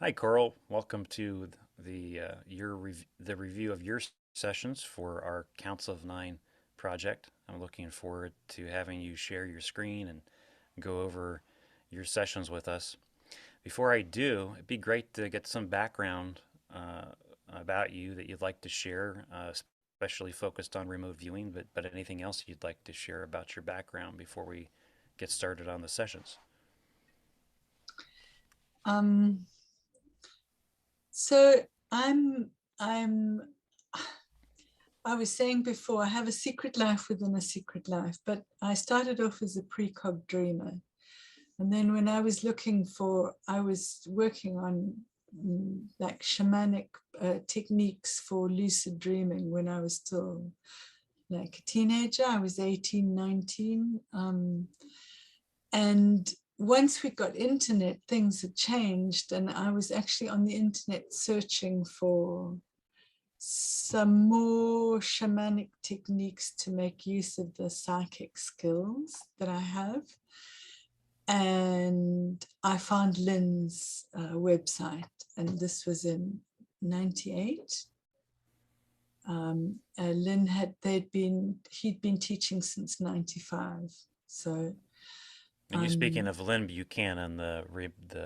Hi, Coral. Welcome to the review of your sessions for our Counts of Nine project. I'm looking forward to having you share your screen and go over your sessions with us. Before I do, it'd be great to get some background about you that you'd like to share, especially focused on remote viewing, but anything else you'd like to share about your background before we get started on the sessions. Um, so I'm I was saying before, I have a secret life within a secret life, but I started off as a precog dreamer. And then when I was working on like shamanic techniques for lucid dreaming when I was still like a teenager. I was 18, 19. And once we got internet, things had changed. And I was actually on the internet searching for some more shamanic techniques to make use of the psychic skills that I have. And I found Lyn's website, and this was in 98. Lyn he'd been teaching since 95. So And you're speaking of Lyn Buchanan, the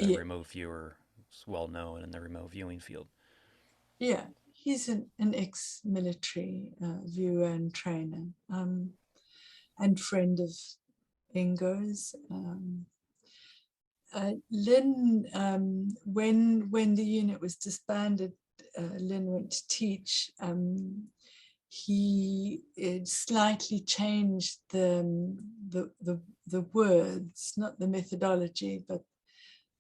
yeah, remote viewer, well known in the remote viewing field. yeah, he's an ex-military viewer and trainer, and friend of Ingo's. Lyn, when the unit was disbanded, Lyn went to teach. He slightly changed the words, not the methodology, but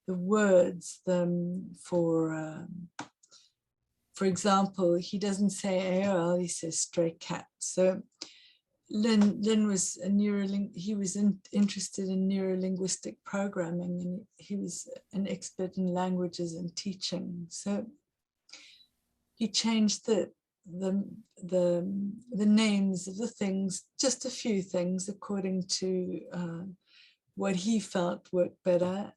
the words. For example, he doesn't say AOL, he says stray cat. So Lyn was interested in neurolinguistic programming, and he was an expert in languages and teaching. So he changed the names of the things, just a few things, according to what he felt worked better,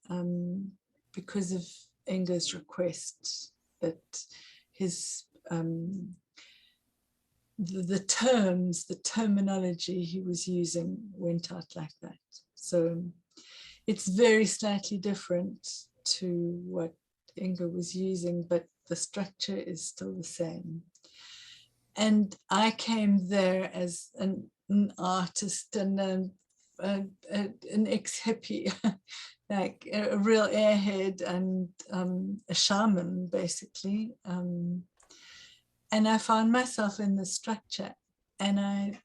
because of Enger's request that his the terminology he was using went out like that. So it's very slightly different to what Inger was using, but the structure is still the same. And I came there as an artist and an ex-hippie, like a real airhead and a shaman, basically. And I found myself in the structure, and I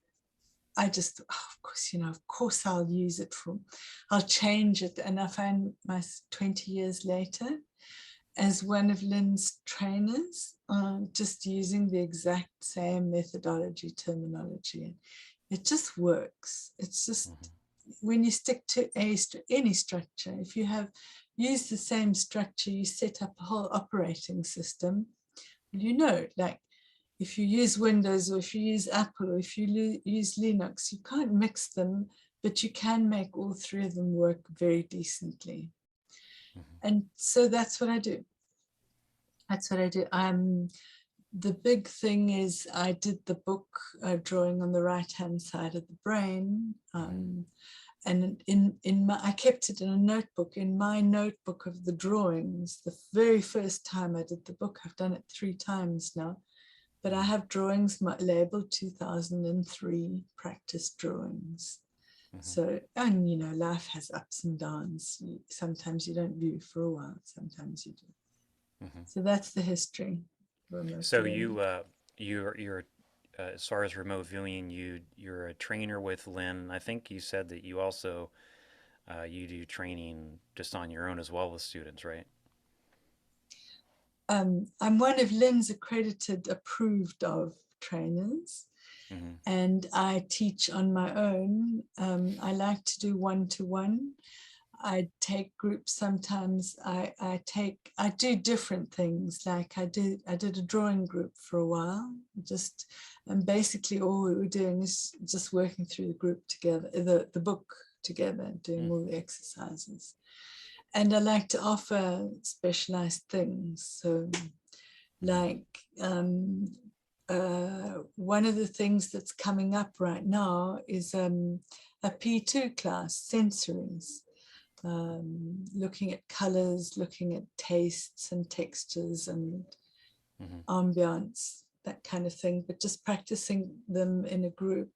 just, of course I'll use it I'll change it. And I find myself 20 years later as one of Lyn's trainers, just using the exact same methodology, terminology. It just works. It's just, when you stick to any structure, if you have used the same structure, you set up a whole operating system, like if you use Windows or if you use Apple or if you use Linux, you can't mix them, but you can make all three of them work very decently. And so that's what I do. The big thing is I did the book drawing on the right-hand side of the brain. And I kept it in a notebook. In my notebook of the drawings, the very first time I did the book, I've done it 3 times now, but I have drawings labeled 2003 practice drawings. So, and life has ups and downs. Sometimes you don't view for a while, sometimes you do. So that's the history. So you're as far as remote viewing, you're a trainer with Lyn. I think you said that you also you do training just on your own as well with students, right? I'm one of Lyn's accredited, approved of trainers, Mm-hmm. and I teach on my own. I like to do one-to-one. I take groups sometimes. I do different things. Like I did a drawing group for a while. And basically all we were doing is just working through the group together, the book together, doing all the exercises. And I like to offer specialized things. So like one of the things that's coming up right now is a P2 class, sensories, looking at colors, looking at tastes and textures and ambience, that kind of thing, but just practicing them in a group,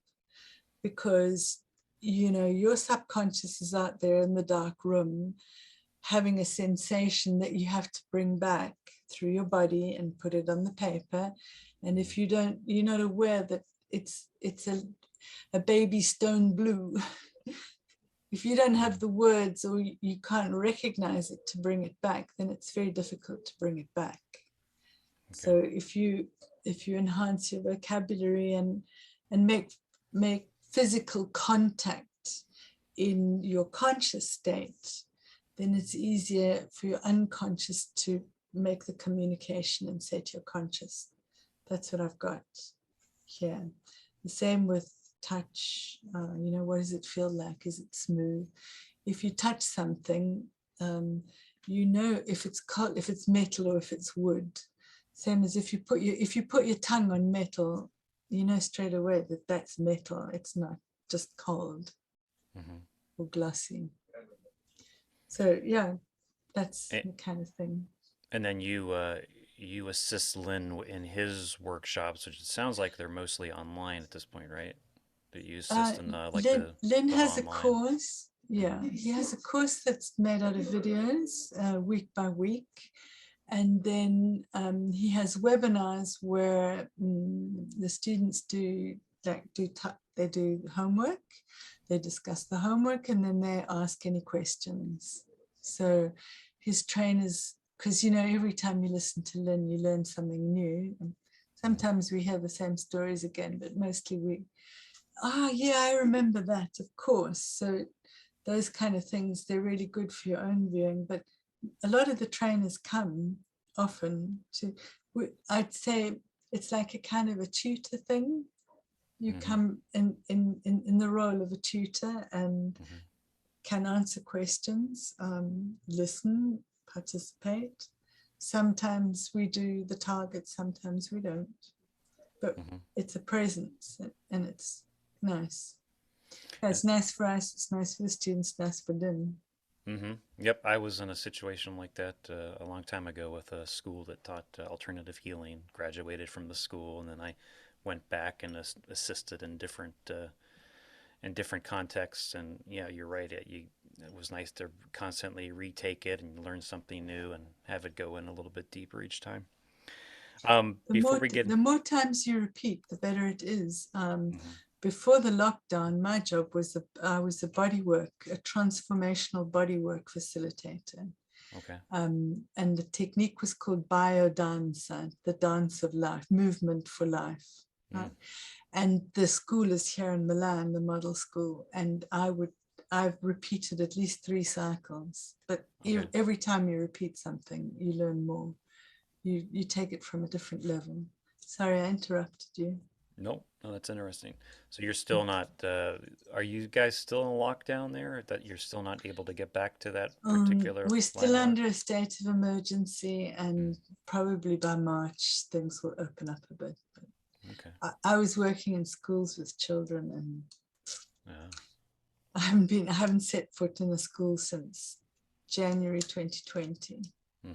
because you know your subconscious is out there in the dark room having a sensation that you have to bring back through your body and put it on the paper. And if you don't, you're not aware that it's a baby stone blue. If you don't have the words, or you can't recognize it to bring it back, then it's very difficult to bring it back. Okay. So if you enhance your vocabulary and make physical contact in your conscious state, then it's easier for your unconscious to make the communication and say to your conscious. That's what I've got here. The same with touch. You know, what does it feel like? Is it smooth? If you touch something, you know if it's cold, if it's metal, or if it's wood. Same as if you put your tongue on metal, you know straight away that that's metal. It's not just cold or glossy. So yeah, that's the kind of thing. And then you assist Lyn in his workshops, which it sounds like they're mostly online at this point, right? That you assist in Lyn has online. A course. Yeah, he has a course that's made out of videos week by week. And then he has webinars where the students do homework, they discuss the homework, and then they ask any questions. So his trainers, because you know every time you listen to Lyn, you learn something new. And sometimes we hear the same stories again, but mostly yeah, I remember that, of course. So those kind of things, they're really good for your own viewing. But a lot of the trainers come often to, I'd say it's like a kind of a tutor thing. You come in the role of a tutor and can answer questions, listen, participate. Sometimes we do the target, sometimes we don't. But it's a presence, and it's nice. It's nice for us, it's nice for the students, nice for them. Yep, I was in a situation like that a long time ago with a school that taught alternative healing. Graduated from the school, and then I went back and assisted in different contexts. And yeah, you're right. It was nice to constantly retake it and learn something new and have it go in a little bit deeper each time. The more times you repeat, the better it is. Before the lockdown, my job was I was a transformational bodywork facilitator. Okay. And the technique was called biodanza, the dance of life, movement for life. Right? And the school is here in Milan, the model school, and I've repeated at least 3 cycles. But every time you repeat something, you learn more. You take it from a different level. Sorry, I interrupted you. Nope. No, that's interesting. So you're still not, are you guys still in lockdown there? That you're still not able to get back to that particular We're still landmark? under a state of emergency, and probably by March things will open up a bit. Okay. I was working in schools with children, and Yeah. I haven't set foot in a school since January 2020. Yeah.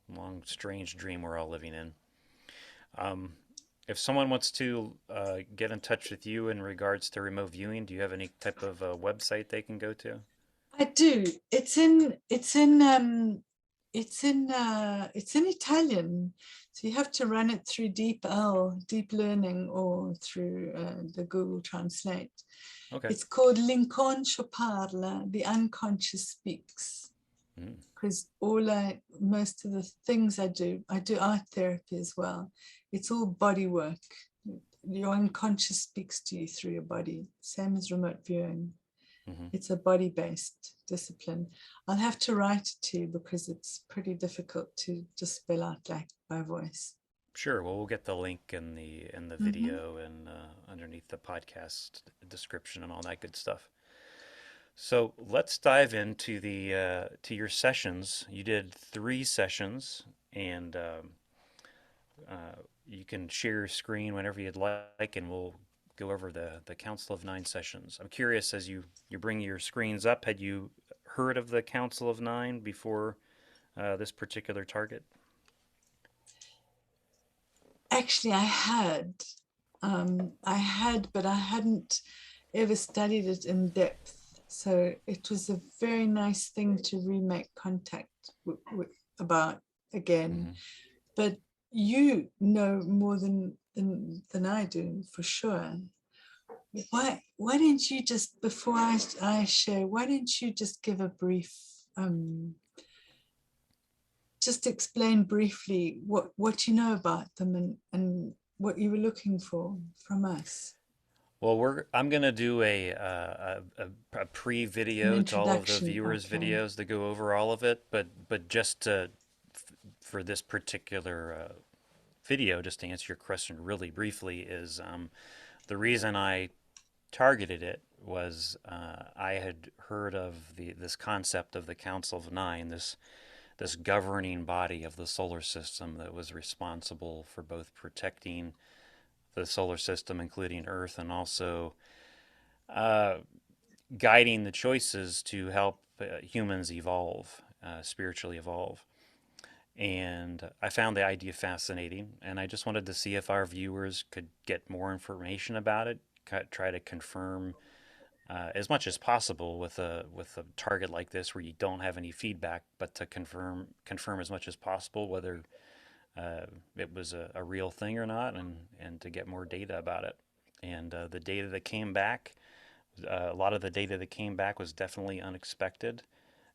Long, strange dream we're all living in. If someone wants to get in touch with you in regards to remote viewing, do you have any type of website they can go to? I do. It's in Italian, so you have to run it through deep learning, or through the Google Translate. Okay. It's called L'inconscio parla, the unconscious speaks. Because most of the things I do art therapy as well. It's all body work. Your unconscious speaks to you through your body, same as remote viewing. It's a body-based discipline. I'll have to write it to you because it's pretty difficult to just spell out like by voice. Sure. Well, we'll get the link in the video and underneath the podcast description and all that good stuff. So let's dive into the to your sessions. You did 3 sessions, and you can share your screen whenever you'd like, and we'll go over the Council of Nine sessions. I'm curious, as you bring your screens up, had you heard of the Council of Nine before this particular target? Actually, I had, but I hadn't ever studied it in depth. So it was a very nice thing to remake contact about again. Mm-hmm. But you know more than I do, for sure. Why didn't you just, before I share, why didn't you just give a brief, just explain briefly what you know about them and what you were looking for from us? Well, I'm gonna do a An pre-video to all of the introduction, viewers' okay. videos to go over all of it, but just to for this particular video, just to answer your question really briefly, is the reason I targeted it was I had heard of this concept of the Council of Nine, this governing body of the solar system that was responsible for both protecting the solar system, including Earth, and also uh, guiding the choices to help humans evolve, spiritually evolve. And I found the idea fascinating, and I just wanted to see if our viewers could get more information about it, try to confirm as much as possible with a target like this where you don't have any feedback, but to confirm as much as possible whether it was a real thing or not, and to get more data about it. And the data that came back, a lot of the data that came back was definitely unexpected,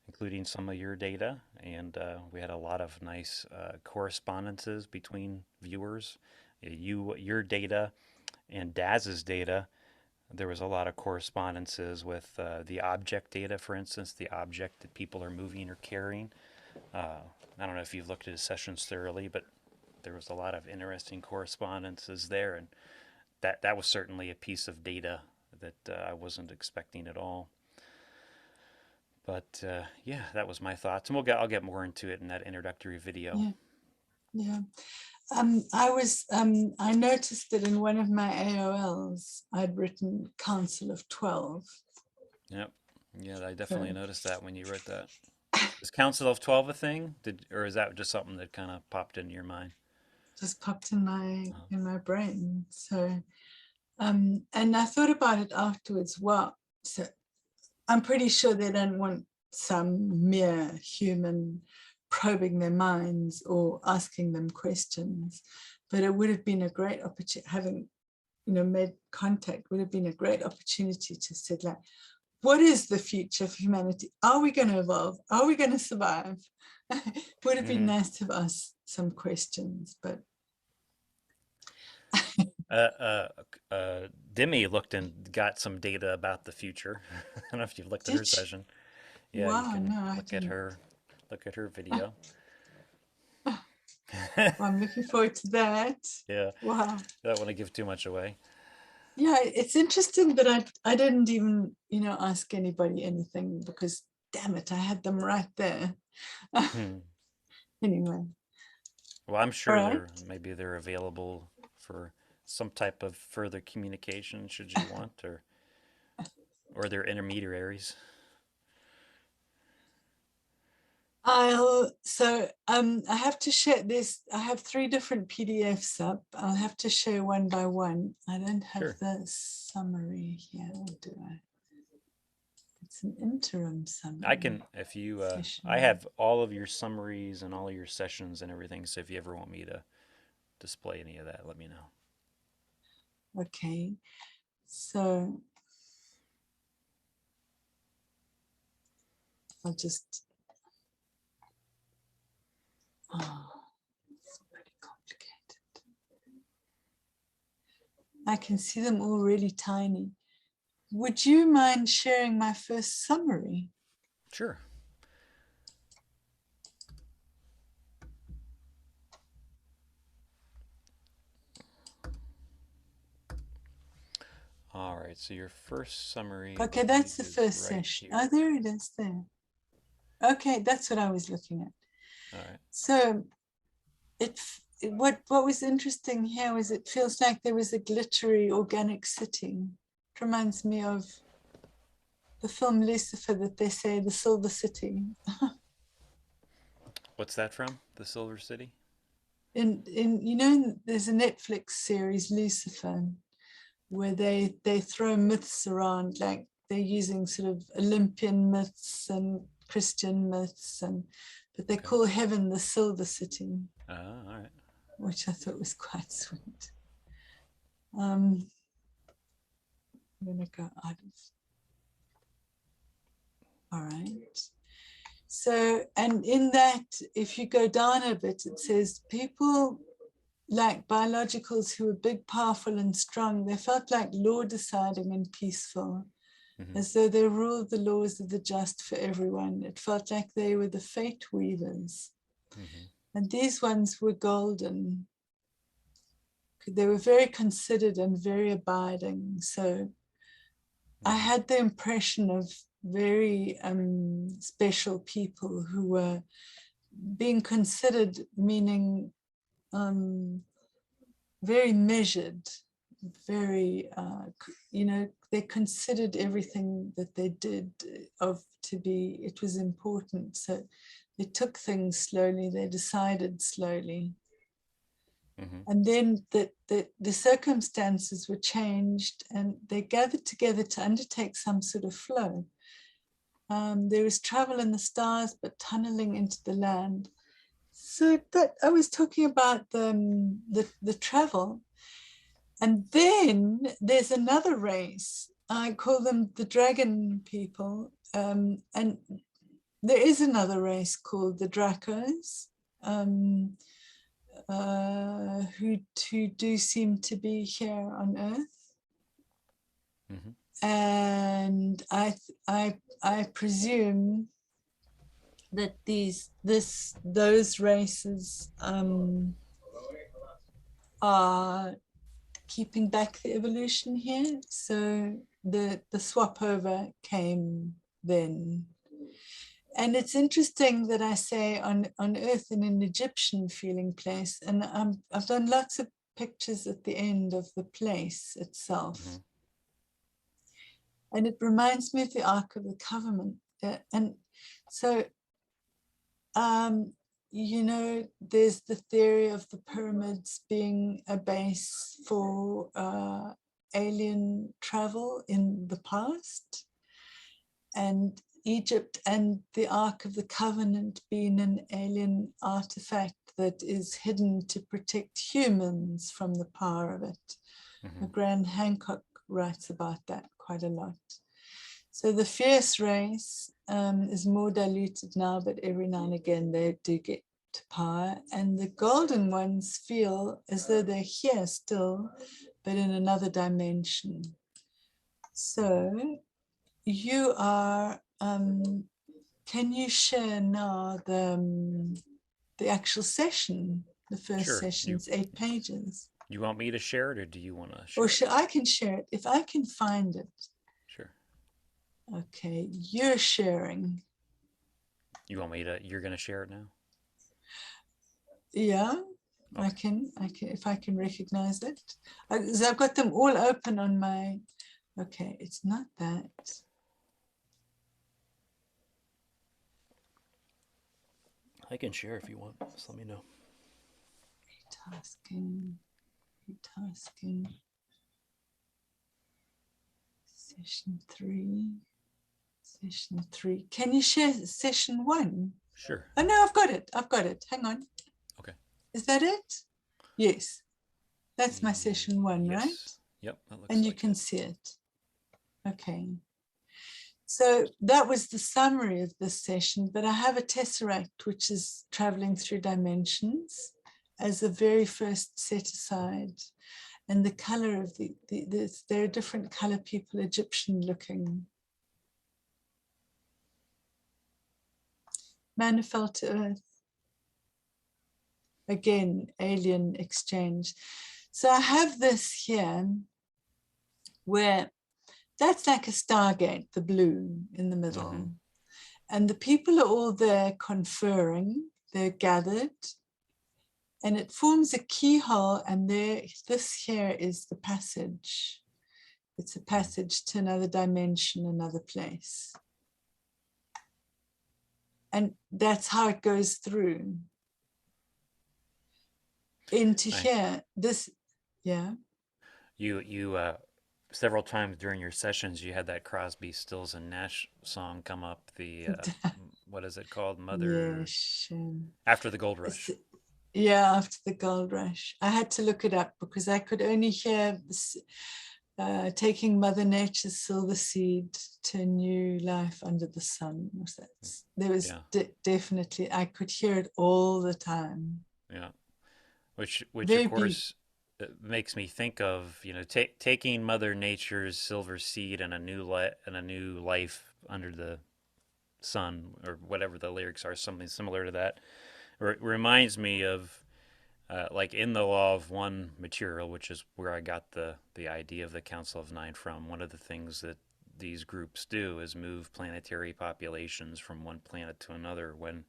including some of your data. And we had a lot of nice correspondences between viewers. Your data and Daz's data, there was a lot of correspondences with the object data, for instance, the object that people are moving or carrying. I don't know if you've looked at his sessions thoroughly, but there was a lot of interesting correspondences there, and that was certainly a piece of data that I wasn't expecting at all. But yeah, that was my thoughts, and I'll get more into it in that introductory video. Yeah, yeah. I noticed that in one of my AOLs, I'd written Council of 12. Yep. Yeah, I definitely So noticed that when you wrote that. Is Council of 12 a thing? Or is that just something that kind of popped into your mind? just popped in Oh, my brain. So and I thought about it afterwards. Well, so I'm pretty sure they don't want some mere human probing their minds or asking them questions, but it would have been a great opportunity, having made contact would have been a great opportunity to say, like, what is the future of humanity? Are we going to evolve? Are we going to survive? Would have been mm-hmm. nice to ask some questions, but Uh, uh, Demi looked and got some data about the future. I don't know if you've looked at her did you? session. Yeah, you Wow, can no, I didn't. look at her video. Well, I'm looking forward to that. Yeah, Wow. I don't want to give too much away. Yeah, it's interesting that I didn't even, ask anybody anything because damn it, I had them right there. Hmm. Anyway, Well, I'm all sure right. they're available for some type of further communication should you want, or they're intermediaries. I have to share this. I have 3 different PDFs up. I'll have to share one by one. I don't have Sure. the summary here, or do I? It's an interim I summary can, if you, I session. have all of your summaries and all of your sessions and everything. So if you ever want me to display any of that, let me know. Okay. So I'll just, oh, it's pretty complicated. I can see them all really tiny. Would you mind sharing my first summary? Sure. All right, so your first summary, I Okay, that's the believe, is first right session. Oh, here. there it is there. Okay, that's what I was looking at. All right. So what was interesting here was it feels like there was a glittery organic city. It reminds me of the film Lucifer, that they say the Silver City. What's that from? The Silver City? There's a Netflix series, Lucifer, where they throw myths around, like they're using sort of Olympian myths and Christian myths, but they call heaven the Silver City. All right. Which I thought was quite sweet. I'm going to go out of. All right. So, and in that, if you go down a bit, it says people like biologicals who were big, powerful, and strong, they felt like law deciding and peaceful, as though they ruled the laws of the just for everyone. It felt like they were the fate weavers. And these ones were golden. They were very considered and very abiding. So I had the impression of very special people who were being considered, meaning very measured, very, they considered everything that they did it was important. So they took things slowly, they decided slowly. And then the circumstances were changed and they gathered together to undertake some sort of flow. There was travel in the stars, but tunneling into the land. So that I was talking about the travel. And then there's another race. I call them the dragon people. And there is another race called the Dracos. Who do seem to be here on Earth, and I presume that those races are keeping back the evolution here. So the swap over came then. And it's interesting that I say on Earth in an Egyptian feeling place, and I've done lots of pictures at the end of the place itself. And it reminds me of the Ark of the Covenant. And so, there's the theory of the pyramids being a base for alien travel in the past. And Egypt and the Ark of the Covenant being an alien artifact that is hidden to protect humans from the power of it. Grant Hancock writes about that quite a lot. So the fierce race is more diluted now, but every now and again they do get to power. And the golden ones feel as though they're here still, but in another dimension. So you are, can you share now the actual session? The first session's 8 pages. You want me to share it, or do you want to share it? Or I can share it if I can find it. Sure. Okay, you're sharing. You want me to, you're going to share it now? Yeah, okay. I can, if I can recognize it. I've got them all open on my, okay, it's not that. I can share if you want. Just let me know. Retasking. Session 3. Session 3. Can you share session 1? Sure. Oh no, I've got it. Hang on. Okay. Is that it? Yes. That's my session 1, yes. Right? Yep. That looks and you can see it. Okay. So that was the summary of this session, but I have a tesseract which is traveling through dimensions as a very first set aside. And the color of there are different color people, Egyptian looking. Man fell to earth. Again, alien exchange. So I have this here, where that's like a stargate, the blue in the middle. And the people are all there conferring, they're gathered, and it forms a keyhole, and this here is the passage. It's a passage to another dimension, another place. And that's how it goes through into Nice. here. This, yeah. You several times during your sessions, you had that Crosby, Stills, and Nash song come up. The what is it called? Mother Yes. After the Gold Rush. Yeah, after the gold rush. I had to look it up because I could only hear this, taking Mother Nature's silver seed to a new life under the sun. There was definitely, I could hear it all the time. Yeah, which Very of course makes me think of, you know, taking Mother Nature's silver seed and a new life under the sun, or whatever the lyrics are, something similar to that. Reminds me of like in the Law of One material, which is where I got the idea of the Council of Nine from. One of the things that these groups do is move planetary populations from one planet to another when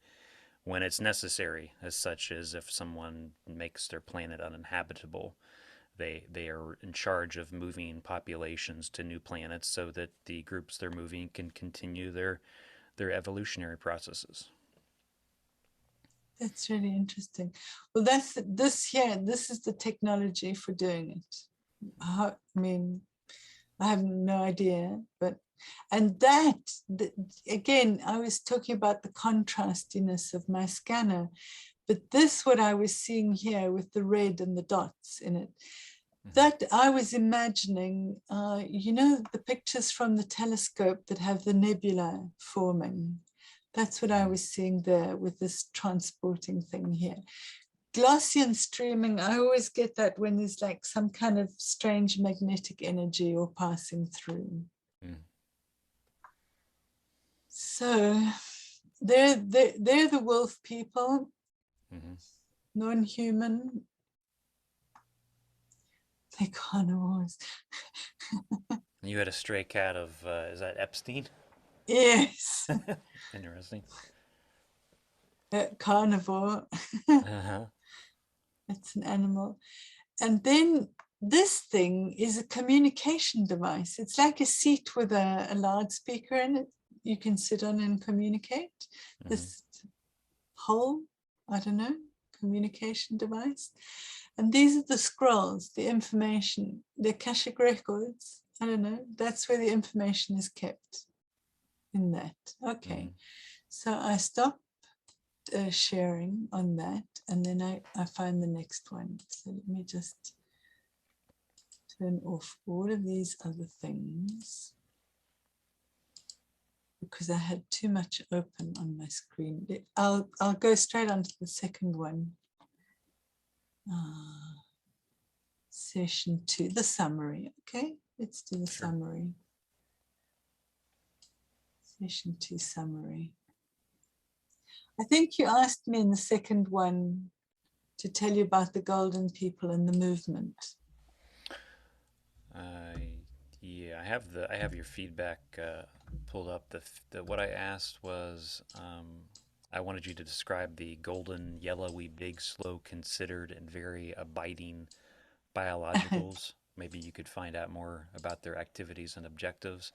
it's necessary, as such as if someone makes their planet uninhabitable. They are in charge of moving populations to new planets so that the groups they're moving can continue their evolutionary processes. That's really interesting. Well, this is the technology for doing it. I mean, I have no idea, but, and again, I was talking about the contrastiness of my scanner, but what I was seeing here with the red and the dots in it, that I was imagining, you know, the pictures from the telescope that have the nebula forming. That's what I was seeing there with this transporting thing here. Glossy and streaming, I always get that when there's like some kind of strange magnetic energy or passing through. So they're the wolf people, non-human. They're carnivores. You had a stray cat of, is that Epstein? Yes. Interesting. Carnivore. It's an animal. And then this thing is a communication device. It's like a seat with a loudspeaker in it. You can sit on and communicate. This whole, I don't know, communication device. And these are the scrolls, the information, the Akashic records. I don't know, that's where the information is kept in that. Okay, so I stop sharing on that, and then I find the next one. So let me just turn off all of these other things because I had too much open on my screen. I'll go straight on to the second one. Session 2, the summary. Okay, let's do the summary. Session 2 summary. I think you asked me in the second one to tell you about the golden people and the movement. Yeah, I have your feedback pulled up. What I asked was, I wanted you to describe the golden, yellowy, big, slow, considered, and very abiding biologicals. Maybe you could find out more about their activities and objectives.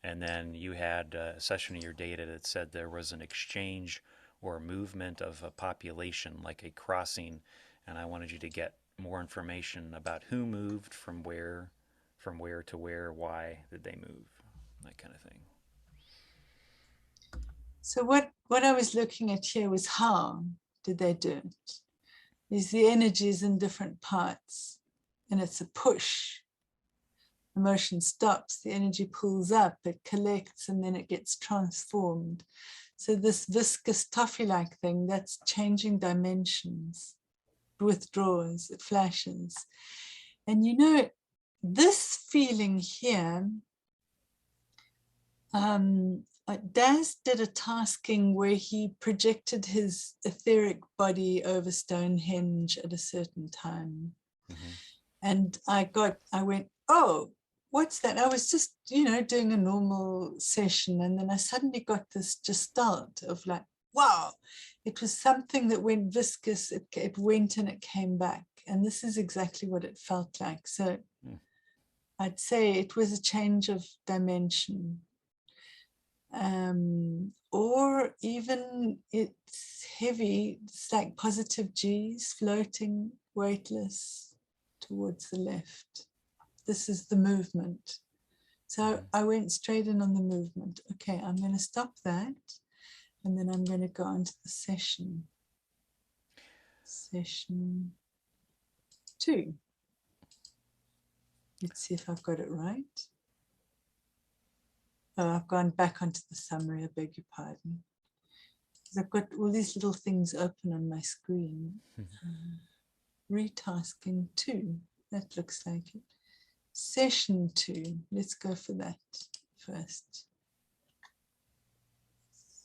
And then you had a session of your data that said there was an exchange or a movement of a population, like a crossing. And I wanted you to get more information about who moved from where to where, why did they move, that kind of thing. So what I was looking at here was how did they do it? Is the energies in different parts, and it's a push. The motion stops, the energy pulls up, it collects, and then it gets transformed. So this viscous toffee-like thing, that's changing dimensions. It withdraws, it flashes. And you know, this feeling here, Daz did a tasking where he projected his etheric body over Stonehenge at a certain time. And I went, oh, what's that? I was just, doing a normal session, and then I suddenly got this gestalt of like, wow, it was something that went viscous. It went and it came back. And this is exactly what it felt like. So I'd say it was a change of dimension. Or even it's heavy, it's like positive G's floating weightless towards the left. This is the movement. So I went straight in on the movement. Okay, I'm going to stop that, and then I'm going to go on to the session. Session 2. Let's see if I've got it right. Oh, I've gone back onto the summary, I beg your pardon. I've got all these little things open on my screen. Retasking 2, that looks like it. Session 2, let's go for that first.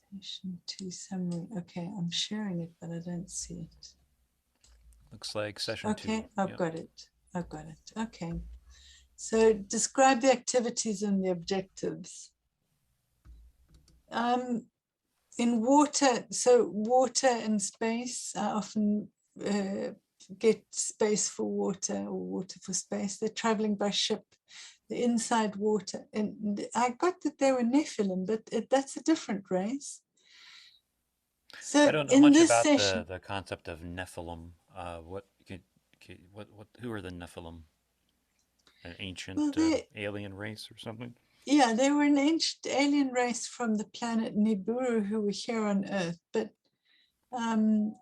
Session 2 summary. Okay, I'm sharing it, but I don't see it. Looks like session 2. Okay, I've got it. Okay. So describe the activities and the objectives. In water, so water and space, I often get space for water or water for space. They're traveling by ship, the inside water. And I got that they were Nephilim, but that's a different race. So I don't know in much this about session, the concept of Nephilim. Who are the Nephilim? An ancient well, alien race or something? yeah, they were an ancient alien race from the planet Nibiru who were here on Earth, but and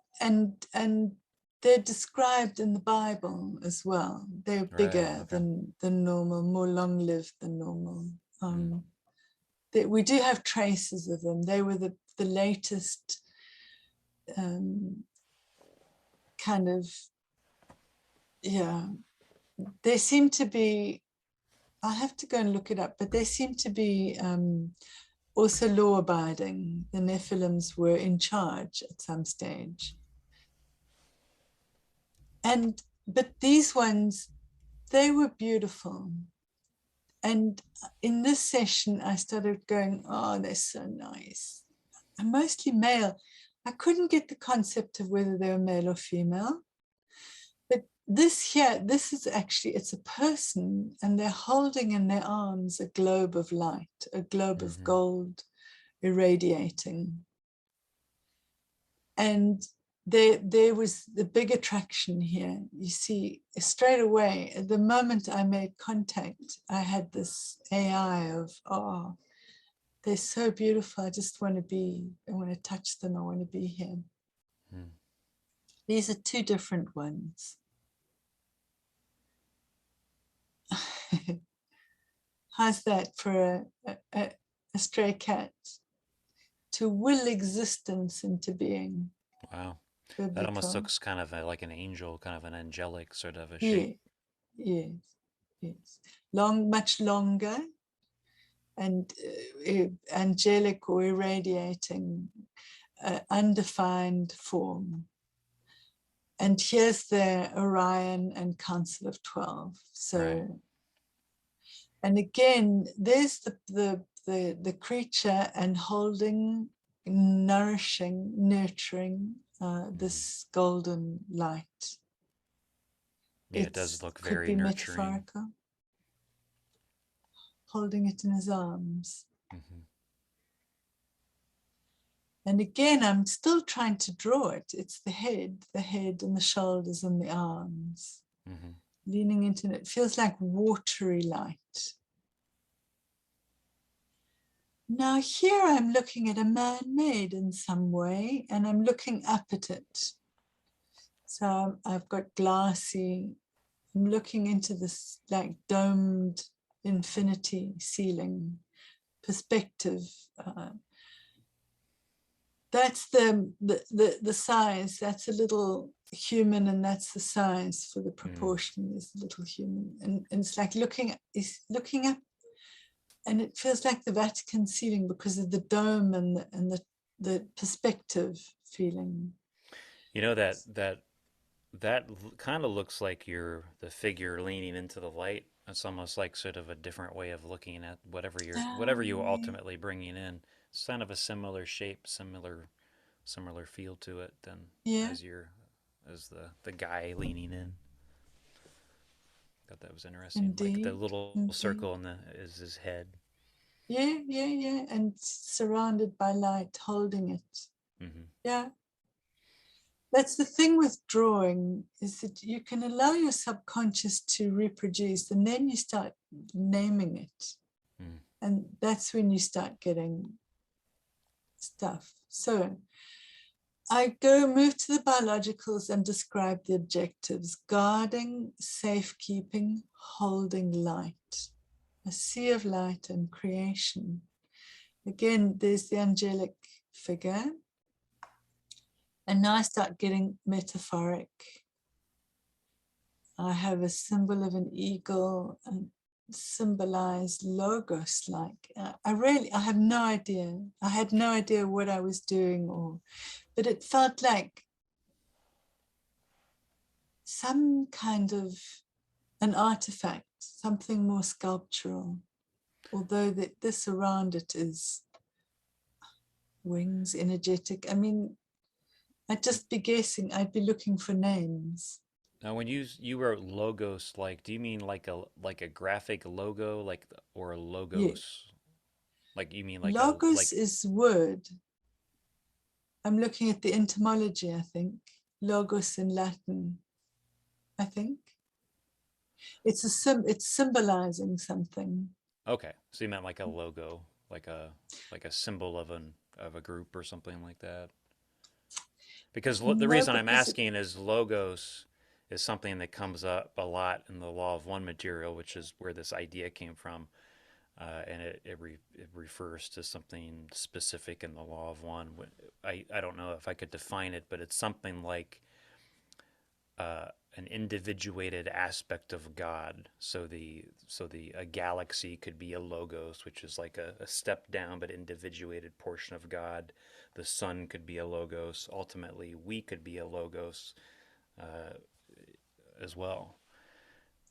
they're described in the Bible as well. They're bigger than normal, more long-lived than normal. We do have traces of them. They were the latest kind of, yeah. They seem to be, I'll have to go and look it up, but they seem to be also law-abiding. The Nephilims were in charge at some stage. But these ones, they were beautiful. And in this session, I started going, oh, they're so nice. And mostly male. I couldn't get the concept of whether they were male or female. But this here, this is actually, it's a person, and they're holding in their arms a globe of light, a globe of gold irradiating. And there was the big attraction here. You see, straight away, at the moment I made contact, I had this AI of, oh, they're so beautiful. I just want to touch them. I want to be here. These are 2 different ones. How's that for a stray cat? To will existence into being. Wow. Biblical. That almost looks kind of like an angel, kind of an angelic sort of a shape. Yes. Much longer, and angelic or irradiating, undefined form. And here's the Orion and Council of 12. So, and again, there's the creature and holding, nourishing, nurturing this golden light. Yeah, it does look very could be nurturing. metaphorical. Holding it in his arms. And again, I'm still trying to draw it. It's the head and the shoulders and the arms. Leaning into it. It feels like watery light. Now here I'm looking at a man-made in some way, and I'm looking up at it. So I've got glassy, I'm looking into this like domed infinity ceiling perspective. That's the size. That's a little human, and that's the size for the proportion is a little human. And it's like looking up, and it feels like the Vatican ceiling because of the dome and the perspective feeling. You know, that kind of looks like the figure leaning into the light It's almost like sort of a different way of looking at whatever you Yeah, ultimately bringing in. It's kind of a similar shape, similar feel to it than yeah, as you're as the guy leaning in. Thought that was interesting. Like the indeed, little indeed. circle in the is his head. Yeah, yeah, yeah. And surrounded by light, holding it. Hmm. Yeah. That's the thing with drawing, is that you can allow your subconscious to reproduce, and then you start naming it. Mm. And that's when you start getting stuff. So I move to the biologicals and describe the objectives: guarding, safekeeping, holding light, a sea of light and creation. Again, there's the angelic figure. And now I start getting metaphoric. I have a symbol of an eagle and symbolized logos. Like I have no idea. I had no idea what I was doing, but it felt like some kind of an artifact, something more sculptural. Although this around it is wings, energetic. I mean, I'd just be guessing. I'd be looking for names. Now, when you wrote logos, like, do you mean like a graphic logo, or a Yeah, logos? Like you mean like a logos like is word. I'm looking at the etymology, I think. Logos in Latin, I think. It's symbolizing something. okay? So you meant like a logo, like a symbol of a group or something like that. Because the No, reason I'm because asking is logos is something that comes up a lot in the law of one material, which is where this idea came from. And it refers to something specific in the law of one. I don't know if I could define it, but it's something like an individuated aspect of God. So the a galaxy could be a logos, which is like a step down but individuated portion of God. The sun could be a logos. Ultimately, we could be a logos uh, as well.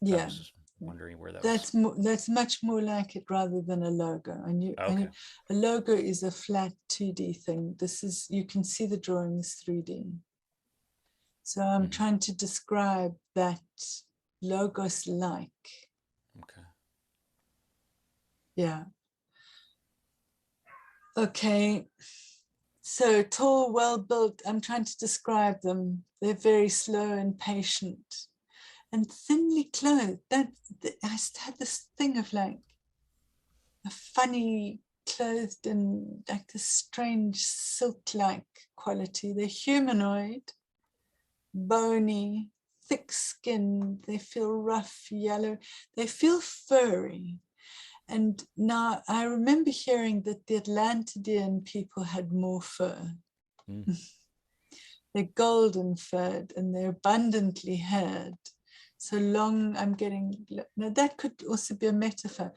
I yeah, was just wondering where that was. that's much more like it rather than a logo. Okay. A logo is a flat 2D thing. This is, you can see the drawing is 3D. So I'm Hmm. trying to describe that logos like. Okay. Yeah. Okay. So tall, well built. I'm trying to describe them. They're very slow and patient and thinly clothed. I had this thing of like a funny clothed in like this strange silk-like quality. They're humanoid, bony, thick skinned. They feel rough, yellow. They feel furry. And now I remember hearing that the Atlantean people had more fur. Mm. They're golden furred and they're abundantly haired. So long, I'm getting, now that could also be a metaphor.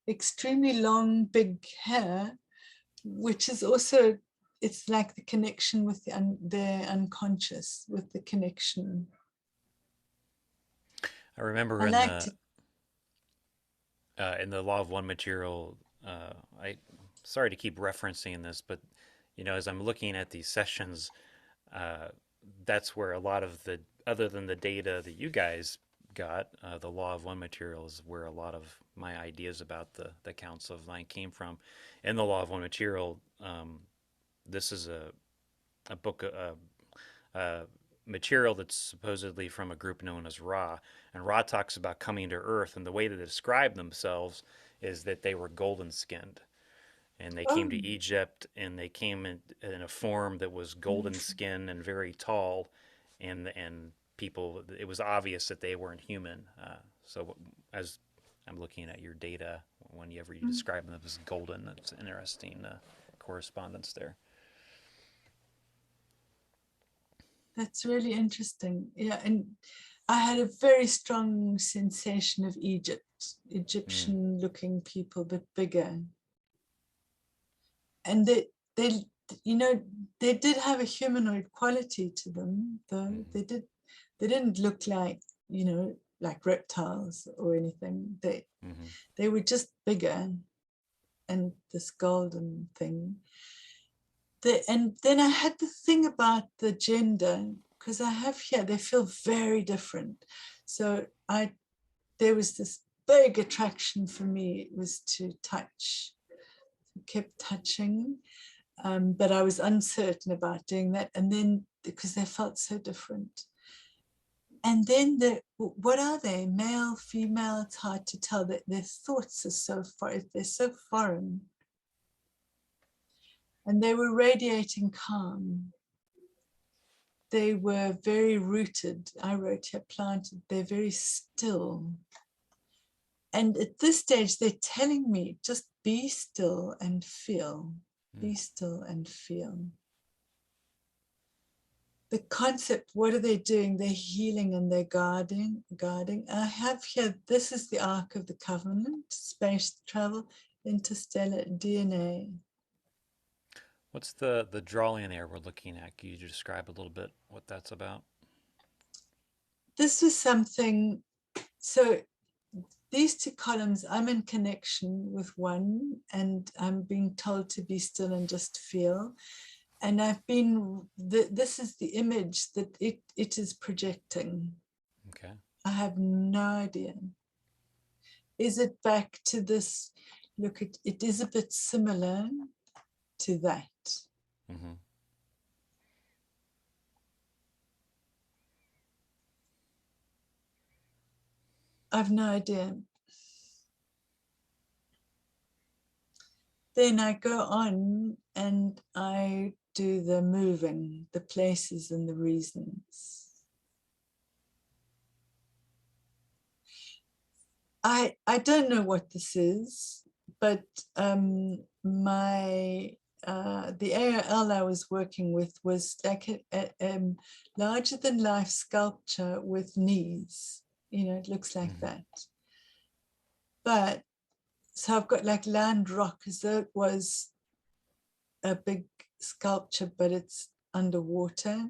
Extremely long, big hair, which is also, it's like the connection with their unconscious, with the connection. I remember I like to, in the law of one material. I sorry to keep referencing this, but as I'm looking at these sessions, uh, that's where a lot of the other than the data that you guys got, the law of one material is where a lot of my ideas about the Council of Nine came from. In the law of one material, this is a book, material that's supposedly from a group known as Ra. And Ra talks about coming to Earth, and the way that they describe themselves is that they were golden skinned. And they came oh, to Egypt, and they came in a form that was golden beautiful. skin and very tall, and people, it was obvious that they weren't human. So as I'm looking at your data, whenever you describe them as golden, it's interesting correspondence there. That's really interesting. Yeah, and I had a very strong sensation of Egypt, Mm. Egyptian looking people, but bigger. And they, you know, they did have a humanoid quality to them, though. Mm-hmm. They didn't look like, you know, like reptiles or anything. Mm-hmm. They were just bigger, and this golden thing. And then I had the thing about the gender, because I have here, they feel very different. So there was this big attraction for me. It was to touch. I kept touching, but I was uncertain about doing that. And then because they felt so different. And then what are they? Male, female? It's hard to tell. That their thoughts are so far. They're so foreign. And they were radiating calm. They were very rooted. I wrote here planted. They're very still. And at this stage, they're telling me, just be still and feel. Be still and feel. The concept, what are they doing? They're healing and they're guarding. I have here, this is the Ark of the Covenant, space travel, interstellar DNA. What's the drawing there we're looking at? Can you describe a little bit what that's about? This was something, so these two columns, I'm in connection with one, and I'm being told to be still and just feel. And this is the image that it is projecting. Okay. I have no idea. Is it back to this? Look, it is a bit similar to that. Mm-hmm. I've no idea. Then I go on and I do the moving, the places and the reasons. I don't know what this is, but the AOL I was working with was like a larger than life sculpture with knees. You know, it looks like that. But so I've got like land rock as though it was a big sculpture, but it's underwater,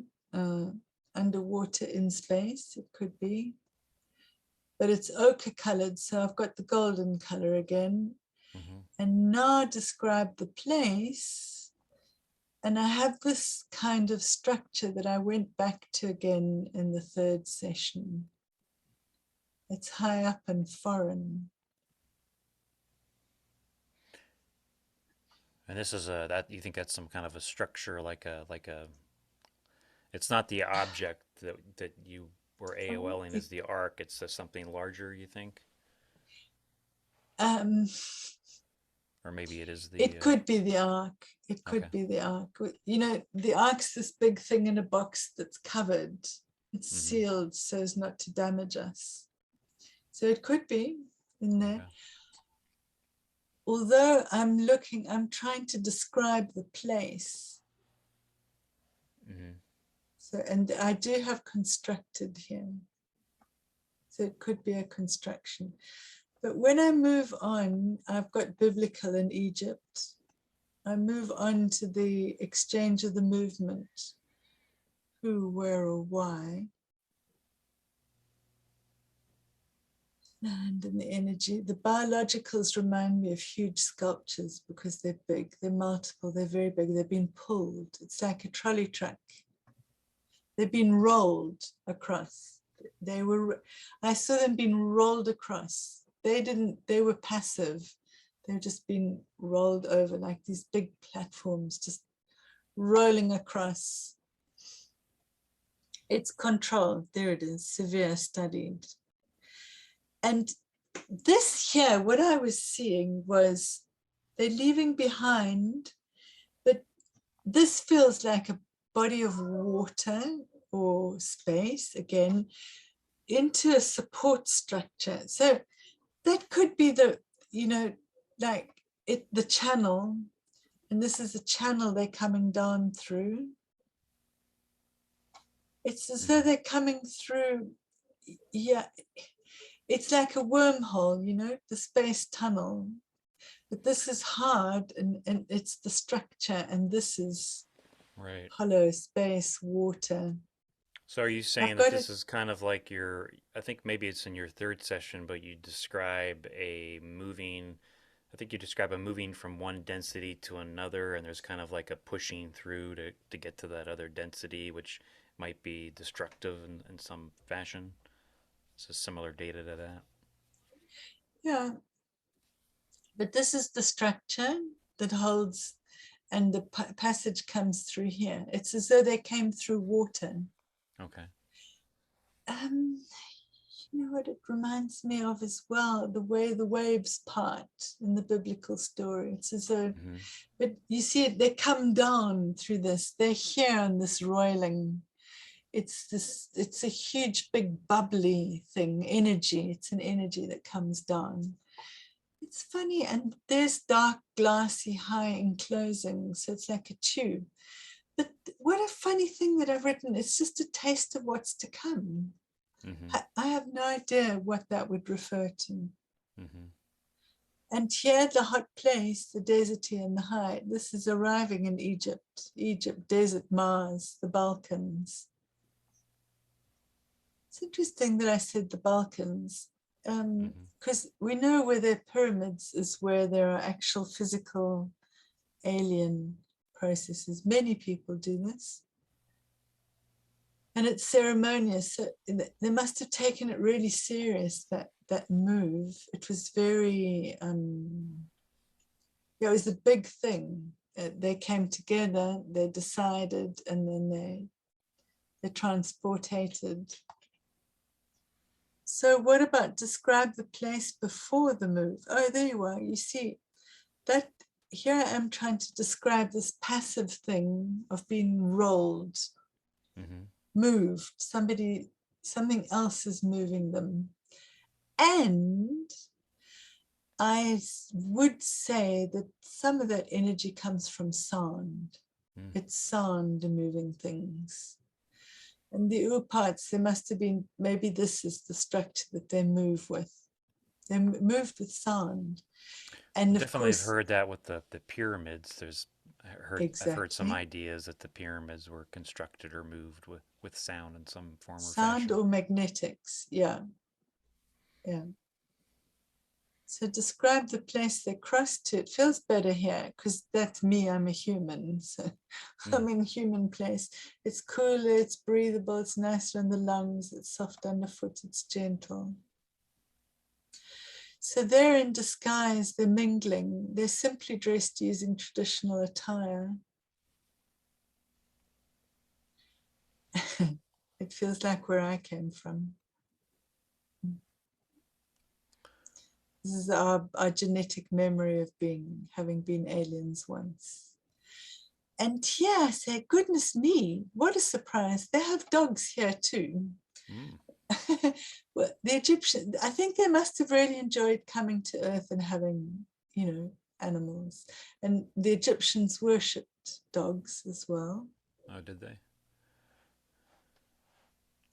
underwater in space, it could be. But it's ochre colored, so I've got the golden color again. Mm-hmm. And now describe the place. And I have this kind of structure that I went back to again in the third session. It's high up and foreign. And this is that you think that's some kind of a structure, like a it's not the object that you were AOLing as the arc. It's something larger, you think? Or maybe it is the. It could be the arc. It could Okay. be the arc. You know, the arc's this big thing in a box that's covered. It's sealed so as not to damage us. So it could be in there. Okay. Although I'm trying to describe the place. Mm-hmm. So, and I do have constructed here. So it could be a construction. But when I move on, I've got biblical in Egypt. I move on to the exchange of the movement, who, where, or why. And in the energy, the biologicals remind me of huge sculptures because they're big, they're multiple, they're very big, they've been pulled. It's like a trolley truck. They've been rolled across. I saw them being rolled across. They were passive. They've just been rolled over like these big platforms, just rolling across. It's control. There it is, severe studied. And this here, what I was seeing was they're leaving behind, but this feels like a body of water or space, again, into a support structure. So that could be the, you know, like the channel, and this is the channel they're coming down through. It's as though they're coming through, yeah, it's like a wormhole, you know, the space tunnel. But this is hard, and it's the structure, and this is Right. hollow space, water. So are you I've saying that got this it is kind of like your, I think maybe it's in your third session, but you describe a moving, I think you describe a moving from one density to another, and there's kind of like a pushing through to get to that other density, which might be destructive in some fashion. So similar data to that. yeah, but this is the structure that holds, and the passage comes through here. It's as though they came through water. Okay. um you know what it reminds me of as well, the way the waves part in the biblical story. It's as though, Mm-hmm. but you see it, they come down through this, they're here on this roiling, it's a huge big bubbly thing, energy. It's an energy that comes down. It's funny, and there's dark glassy high enclosing, so it's like a tube. But what a funny thing that I've written, it's just a taste of what's to come. Mm-hmm. I have no idea what that would refer to. Mm-hmm. And here, the hot place, the deserty and the high, this is arriving in Egypt, desert Mars, the Balkans. It's interesting that I said the Balkans, Mm-hmm. because we know where there are pyramids is where there are actual physical alien processes. Many people do this. And it's ceremonious. So they must have taken it really serious, that move. It was very, it was a big thing. They came together, they decided, and then they transportated. So what about describe the place before the move? Oh, there you are. You see that here I am trying to describe this passive thing of being rolled, Mm-hmm. moved. Something else is moving them. And I would say that some of that energy comes from sound. Mm. It's sound moving things. And the parts, there must have been, maybe this is the structure that they move with. They moved with sound. And of Definitely have course, heard that with the pyramids. I've heard some exactly, ideas that the pyramids were constructed or moved with sound in some form or sound fashion. or magnetics. Yeah, yeah. So describe the place they crossed to. It feels better here because that's me, I'm a human. So Mm. I'm in human place. It's cooler, it's breathable, it's nicer in the lungs, it's soft underfoot, it's gentle. So they're in disguise, they're mingling, they're simply dressed using traditional attire. It feels like where I came from. This is our genetic memory of having been aliens once. And here I say, goodness me, what a surprise. They have dogs here too. Mm. Well, the Egyptians, I think they must have really enjoyed coming to Earth and having, animals. And the Egyptians worshipped dogs as well. Oh, did they?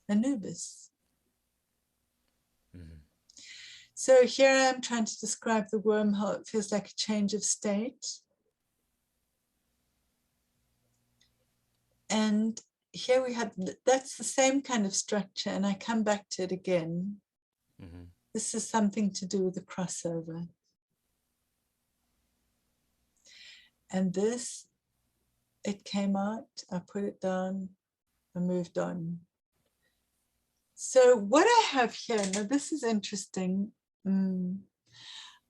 Anubis. Mm-hmm. So here I am trying to describe the wormhole. It feels like a change of state. And here we have, that's the same kind of structure. And I come back to it again. Mm-hmm. This is something to do with the crossover. And this, it came out, I put it down, I moved on. So what I have here, now this is interesting.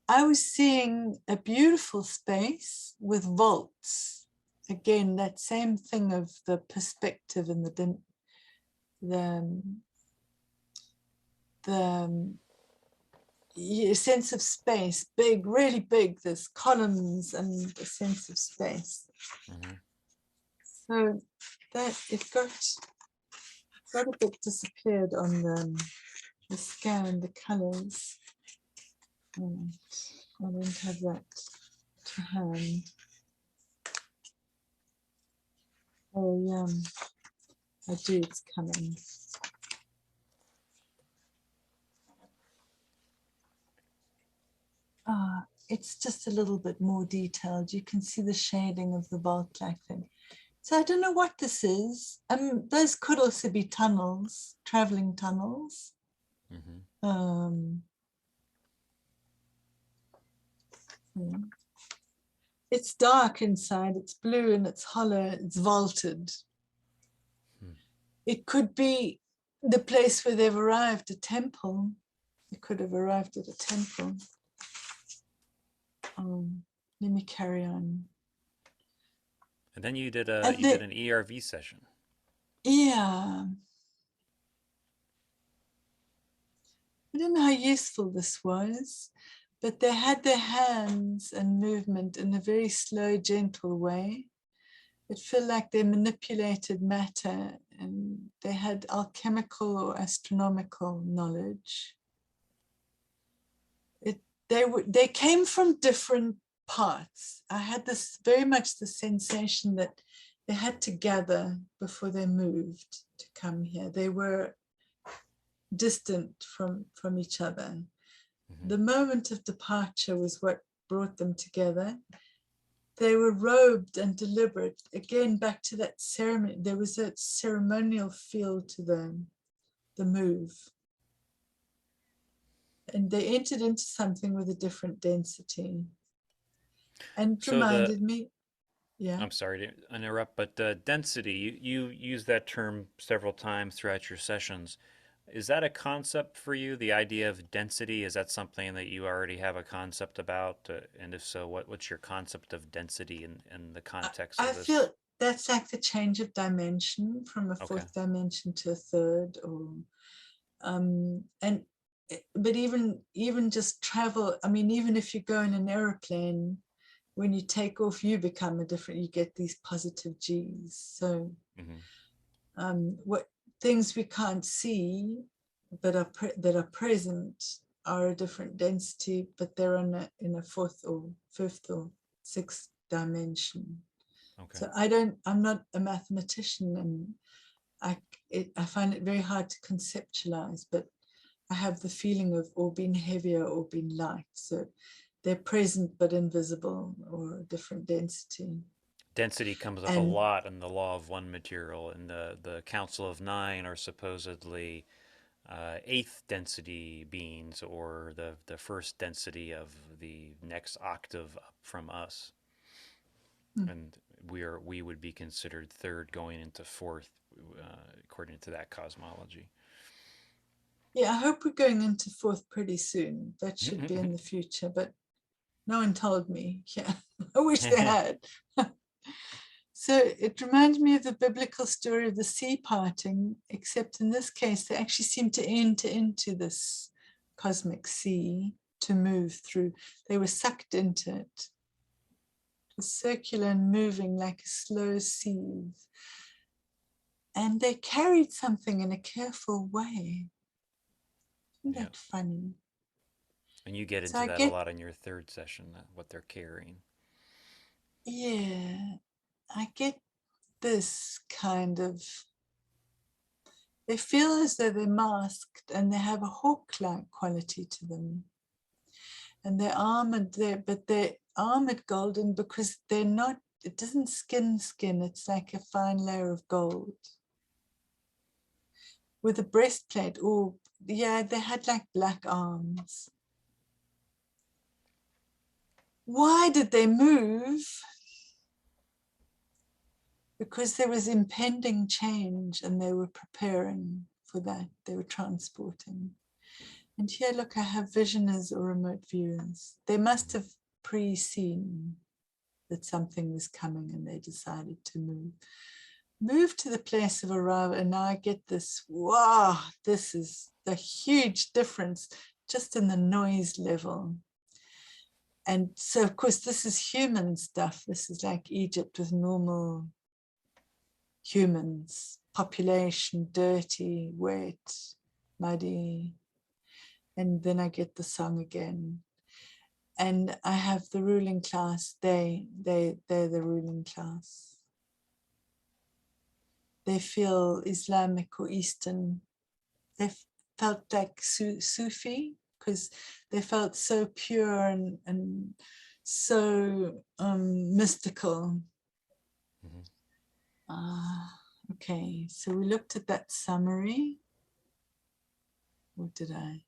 I was seeing a beautiful space with vaults. Again, that same thing of the perspective and the sense of space, big, really big. There's columns and a sense of space. Mm-hmm. So that it got a bit disappeared on the scan, the colors. And I don't have that to hand. Oh, yeah, I do, it's coming. It's just a little bit more detailed. You can see the shading of the vault-like thing. So I don't know what this is. Those could also be tunnels, traveling tunnels. Mm-hmm. It's dark inside, it's blue and it's hollow, it's vaulted. It could be the place where they've arrived, a temple. They could have arrived at a temple. Let me carry on. And then you did And did an ERV session. Yeah. I don't know how useful this was, but they had their hands and movement in a very slow, gentle way. It felt like they manipulated matter and they had alchemical or astronomical knowledge. They came from different parts. I had this very much the sensation that they had to gather before they moved to come here. They were distant from each other. Mm-hmm. The moment of departure was what brought them together. They were robed and deliberate. Again, back to that ceremony. There was a ceremonial feel to them, the move. And they entered into something with a different density. And it reminded me, yeah. I'm sorry to interrupt, but density, you use that term several times throughout your sessions. Is that a concept for you, the idea of density? Is that something that you already have a concept about? And if so, what's your concept of density in the context I of this? feel that's like the change of dimension from a Okay. fourth dimension to a third, or but even just travel. I mean, even if you go in an airplane, when you take off, you become a different. You get these positive G's. So, what things we can't see, but that are present, are a different density, but they're in a fourth or fifth or sixth dimension. Okay. So I'm not a mathematician, and I find it very hard to conceptualize, but I have the feeling of or being heavier or being light. So they're present but invisible, or a different density. Density comes up a And lot in the Law of One material, and the Council of Nine are supposedly eighth density beings, or the first density of the next octave up from us. And we would be considered third going into fourth, according to that cosmology. yeah, I hope we're going into fourth pretty soon. That should be in the future, but no one told me. Yeah, I wish they had. So it reminds me of the biblical story of the sea parting, except in this case, they actually seem to enter into this cosmic sea to move through. They were sucked into it. It was circular and moving like a slow sea. And they carried something in a careful way. Isn't that funny? And you get So into I that a get, lot in your third session, what they're carrying. yeah, I get this kind of, they feel as though they're masked and they have a hawk-like quality to them. And they're armored there, but they're armored golden because they're not, it doesn't skin, it's like a fine layer of gold. With a breastplate, or yeah, they had like black arms. Why did they move? Because there was impending change and they were preparing for that. They were transporting. And here, look, I have visioners or remote viewers. They must have pre-seen that something was coming and they decided to move to the place of arrival. And now I get this, wow, this is a huge difference just in the noise level. And so, of course, this is human stuff. This is like Egypt with normal humans, population, dirty, wet, muddy. And then I get the song again. And I have the ruling class. They're the ruling class. They feel Islamic or Eastern. They felt like Sufi because they felt so pure and so mystical. Okay, so we looked at that summary. What did I?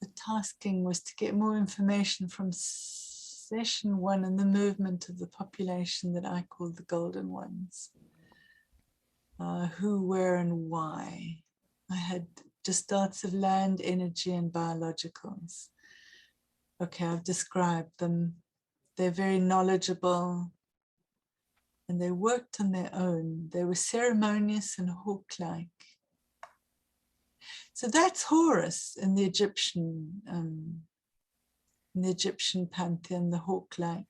The tasking was to get more information from session 1 and the movement of the population that I call the golden ones. Who, where, and why. I had just thoughts of land, energy, and biologicals. Okay, I've described them. They're very knowledgeable and they worked on their own. They were ceremonious and hawk-like. So that's Horus in the Egyptian pantheon, the hawk-like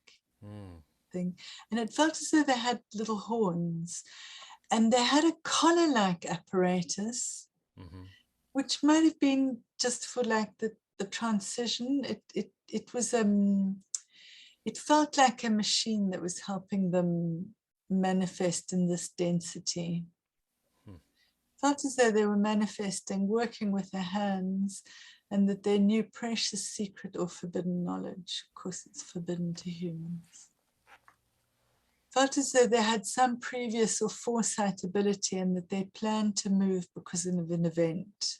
thing. And it felt as though they had little horns and they had a collar-like apparatus, which might have been just for like the transition. It was it felt like a machine that was helping them manifest in this density. Felt as though they were manifesting, working with their hands, and that they knew precious secret or forbidden knowledge. Of course, it's forbidden to humans. Felt as though they had some previous or foresight ability and that they planned to move because of an event.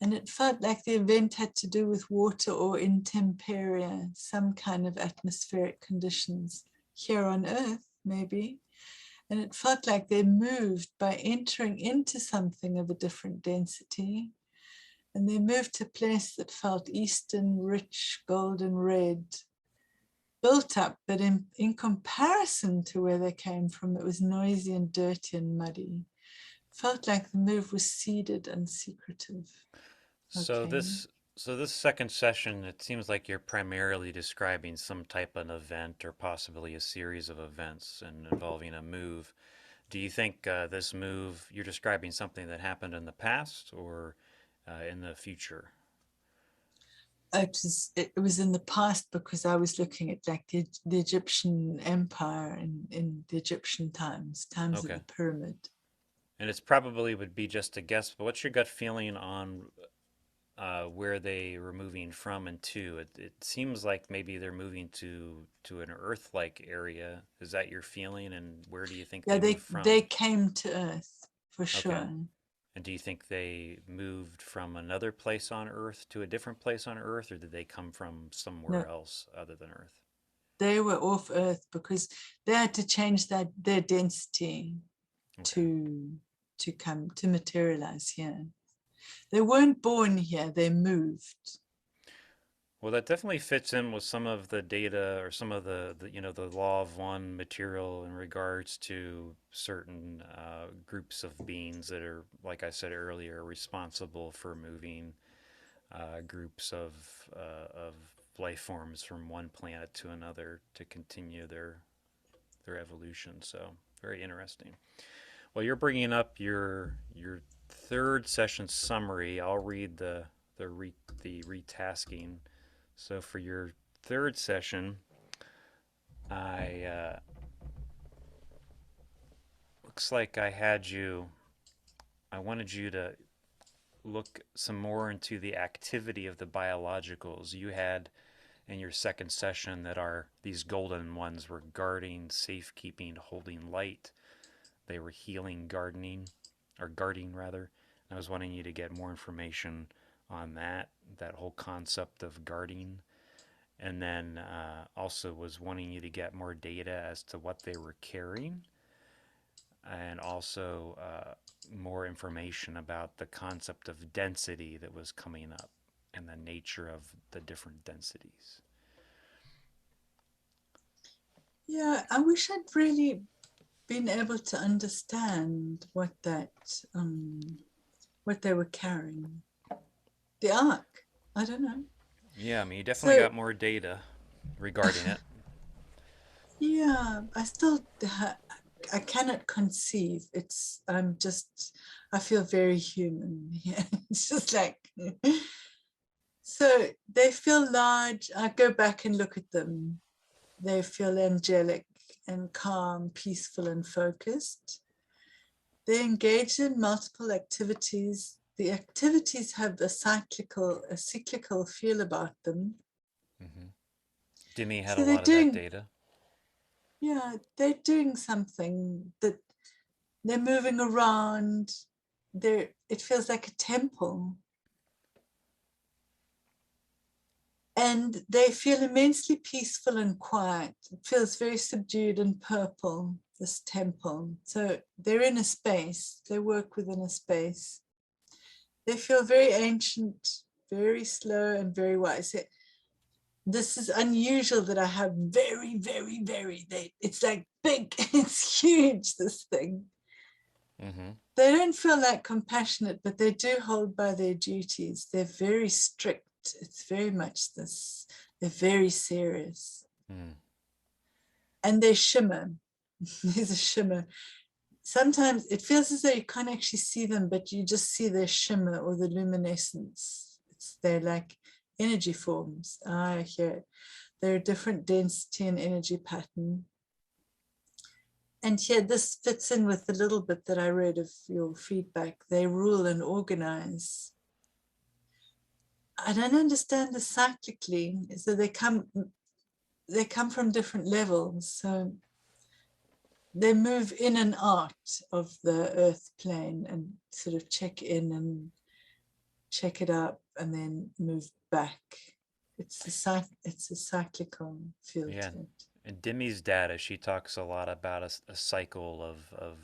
And it felt like the event had to do with water or intemperia, some kind of atmospheric conditions here on Earth, maybe. And it felt like they moved by entering into something of a different density. And they moved to a place that felt eastern, rich, golden red, built up, but in comparison to where they came from, it was noisy and dirty and muddy. Felt like the move was seeded and secretive. So this second session, it seems like you're primarily describing some type of event or possibly a series of events and involving a move. Do you think this move, you're describing something that happened in the past or in the future? It was in the past because I was looking at like the Egyptian empire in the Egyptian times of Okay. the pyramid. And it's probably would be just a guess, but what's your gut feeling on where they were moving from and to? It seems like maybe they're moving to an Earth-like area. Is that your feeling? And where do you think Yeah, they moved they from? came to Earth for Okay. sure. And do you think they moved from another place on Earth to a different place on Earth, or did they come from somewhere No, else other than Earth? they were off Earth because they had to change their density Okay. to come to materialize here. They weren't born here, they moved. Well, that definitely fits in with some of the data or some of the law of one material in regards to certain groups of beings that are, like I said earlier, responsible for moving groups of life forms from one planet to another to continue their evolution. So very interesting. Well, you're bringing up your third session summary. I'll read the retasking. So for your third session, I looks like I wanted you to look some more into the activity of the biologicals you had in your second session that are these golden ones were guarding, safekeeping, holding light. They were healing, gardening, or guarding rather. I was wanting you to get more information on that whole concept of guarding. And then also was wanting you to get more data as to what they were carrying and also more information about the concept of density that was coming up and the nature of the different densities. Yeah, I wish I'd really been able to understand what they were carrying. The ark, I don't know. Yeah, I mean, you definitely So got more data regarding it. yeah, I cannot conceive. I feel very human. Yeah, it's just like, so they feel large. I go back and look at them. They feel angelic and calm, peaceful and focused. They engage in multiple activities. The activities have a cyclical feel about them. Hmm. Demi had a So they're lot of that doing data. Yeah, they're doing something, that they're moving around. It feels like a temple. And they feel immensely peaceful and quiet. It feels very subdued and purple, this temple. So they're in a space, they work within a space. They feel very ancient, very slow, and very wise. This is unusual that I have very, very, very, it's like big, it's huge, this thing. Mm-hmm. They don't feel like compassionate, but they do hold by their duties. They're very strict. It's very much this, they're very serious. Mm. And they shimmer. There's a shimmer. Sometimes it feels as though you can't actually see them, but you just see their shimmer or the luminescence. They're like energy forms. I hear it. They're a different density and energy pattern. And here, this fits in with the little bit that I read of your feedback. They rule and organize. I don't understand this cyclically. So they come from different levels. So they move in and out of the earth plane and sort of check in and check it up and then move back. It's a cyclical feel Yeah. to it. In Demi's data, she talks a lot about a cycle of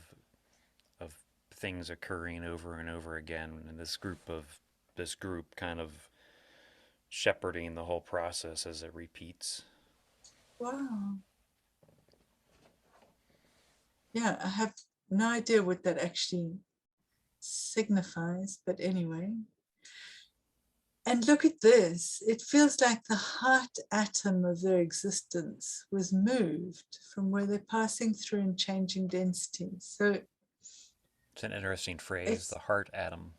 things occurring over and over again, and this group kind of shepherding the whole process as it repeats. Wow. Yeah, I have no idea what that actually signifies, but anyway. And look at this. It feels like the heart atom of their existence was moved from where they're passing through and changing densities. So It's an interesting phrase, it's the heart atom.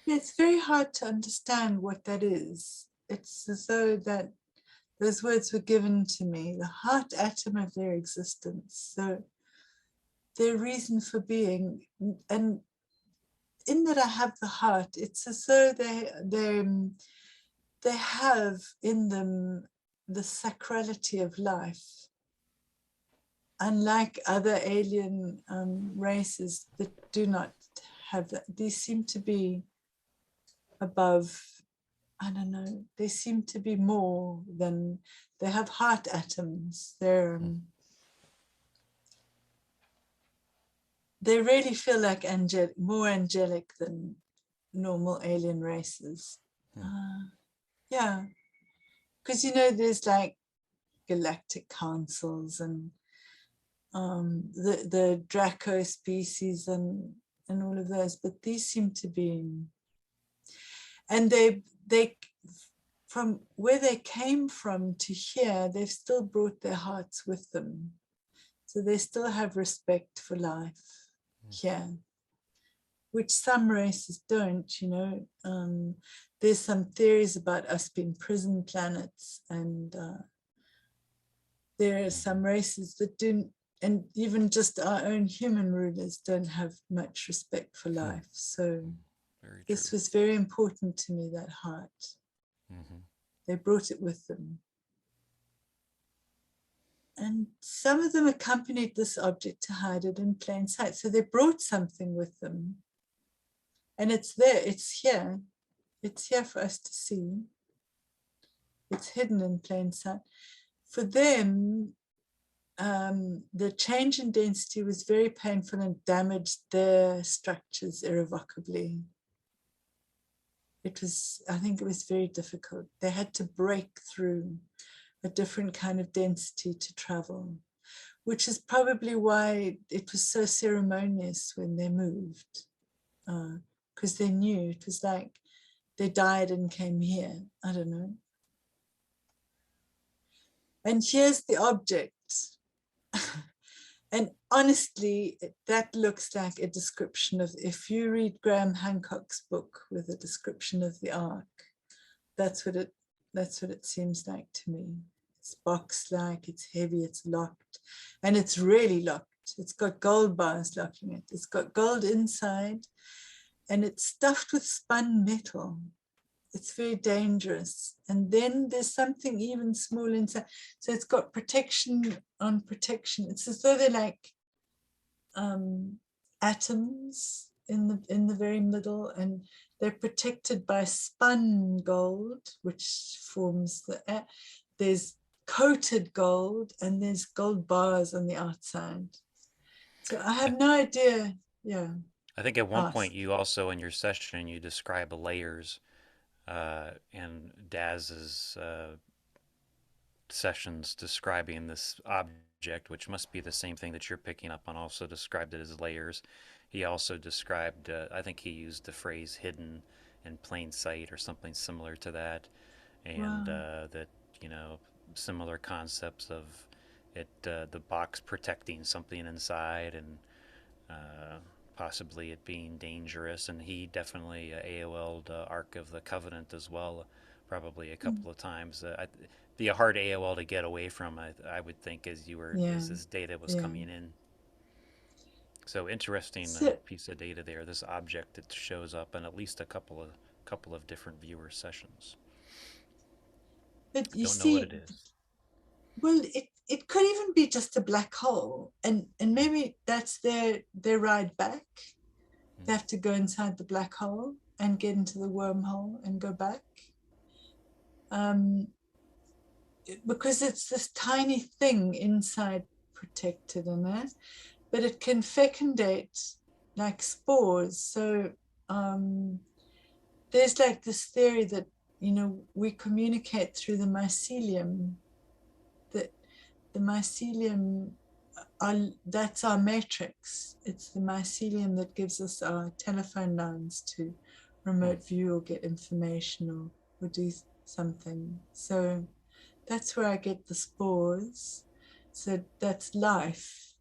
it's very hard to understand what that is. It's as though that those words were given to me, the heart atom of their existence. So their reason for being, and in that I have the heart, it's as though they have in them the sacrality of life. Unlike other alien races that do not have that, these seem to be above, I don't know, they seem to be more than, they have heart atoms. They really feel like more angelic than normal alien races. Yeah, because there's like galactic councils and the Draco species and all of those, but these seem to be, and they from where they came from to here, they've still brought their hearts with them, so they still have respect for life here, which some races don't. There's some theories about us being prison planets, and there are some races that do, and even just our own human rulers don't have much respect for life. So this was very important to me, that heart. Mm-hmm. They brought it with them. And some of them accompanied this object to hide it in plain sight. So they brought something with them. And it's there, it's here. It's here for us to see. It's hidden in plain sight. For them, the change in density was very painful and damaged their structures irrevocably. I think it was very difficult. They had to break through a different kind of density to travel, which is probably why it was so ceremonious when they moved, because they knew it was like they died and came here. I don't know. And here's the object. And honestly, that looks like a description of, if you read Graham Hancock's book with a description of the Ark, that's what it seems like to me. It's box-like, it's heavy, it's locked, and it's really locked. It's got gold bars locking it. It's got gold inside, and it's stuffed with spun metal. it's very dangerous. And then there's something even small inside. So it's got protection on protection. It's as though they're like atoms in the very middle, and they're protected by spun gold, which forms there's coated gold, and there's gold bars on the outside. So I I, have no idea. Yeah. I think at one Ask. point you also in your session you describe layers, and Daz's sessions describing this object, which must be the same thing that you're picking up on, also described it as layers. He also described, I think he used the phrase hidden in plain sight or something similar to that, and Wow. that, you know, similar concepts of it, the box protecting something inside, and uh, possibly it being dangerous. And he definitely AOL'd Ark of the Covenant as well, probably a Mm. couple of times. Be a hard AOL to get away from, I would think, Yeah. as this data was Yeah. coming in. So interesting So, piece of data there. This object that shows up in at least a couple of different viewer sessions. but you Don't know what see, it is. well, it could even be just a black hole, and maybe that's their ride back. They have to go inside the black hole and get into the wormhole and go back. Um, because it's this tiny thing inside protected in it, but it can fecundate like spores. So there's like this theory that, you know, we communicate through the mycelium, that the mycelium that's our matrix. It's the mycelium that gives us our telephone lines to Hmm. remote view or get information or do something. So that's where I get the spores. So that's life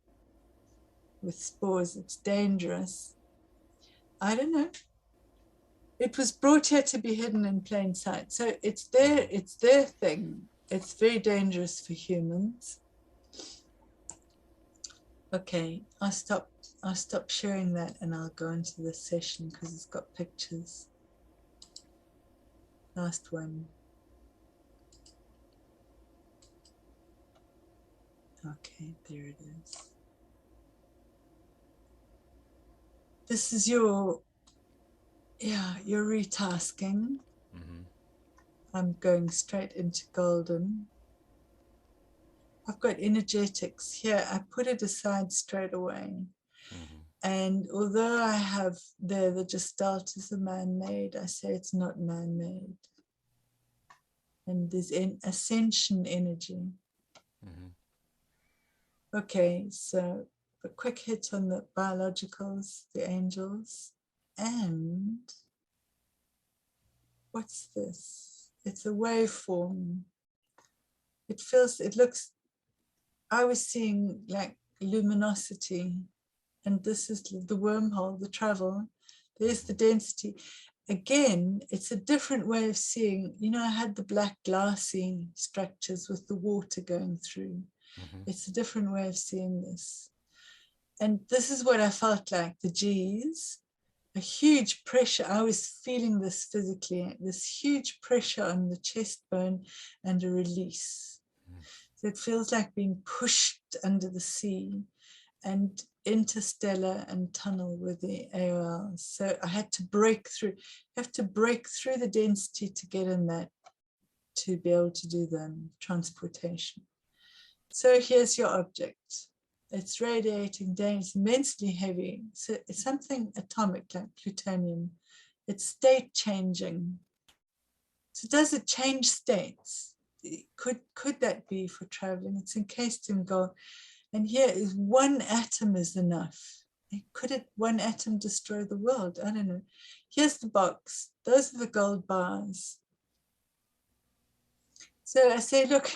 with spores. It's dangerous. I don't know. It was brought here to be hidden in plain sight. So it's their thing. It's very dangerous for humans. Okay, I'll stop sharing that and I'll go into the session because it's got pictures. Last one. Okay, there it is. This is your retasking. Mm-hmm. I'm going straight into golden. I've got energetics here. I put it aside straight away. Mm-hmm. And although I have the gestalt is a man-made, I say it's not man-made. And there's an ascension energy. Mm-hmm. Okay, so a quick hit on the biologicals, the angels. And what's this? It's a waveform. It looks, I was seeing like luminosity, and this is the wormhole, the travel. There's the density. Again, it's a different way of seeing. You know, I had the black glassy structures with the water going through. Mm-hmm. It's a different way of seeing this. And this is what I felt like, the G's, a huge pressure. I was feeling this physically, this huge pressure on the chest bone and a release. So it feels like being pushed under the sea, and interstellar and tunnel with the AOLs. So I had to break through. You have to break through the density to get in that, to be able to do the transportation. So here's your object. It's radiating down, it's immensely heavy. So it's something atomic like plutonium. It's state changing. So does it change states? Could that be for traveling? It's encased in gold. And here is one atom is enough. Could one atom destroy the world? I don't know. Here's the box. Those are the gold bars. So I say, look,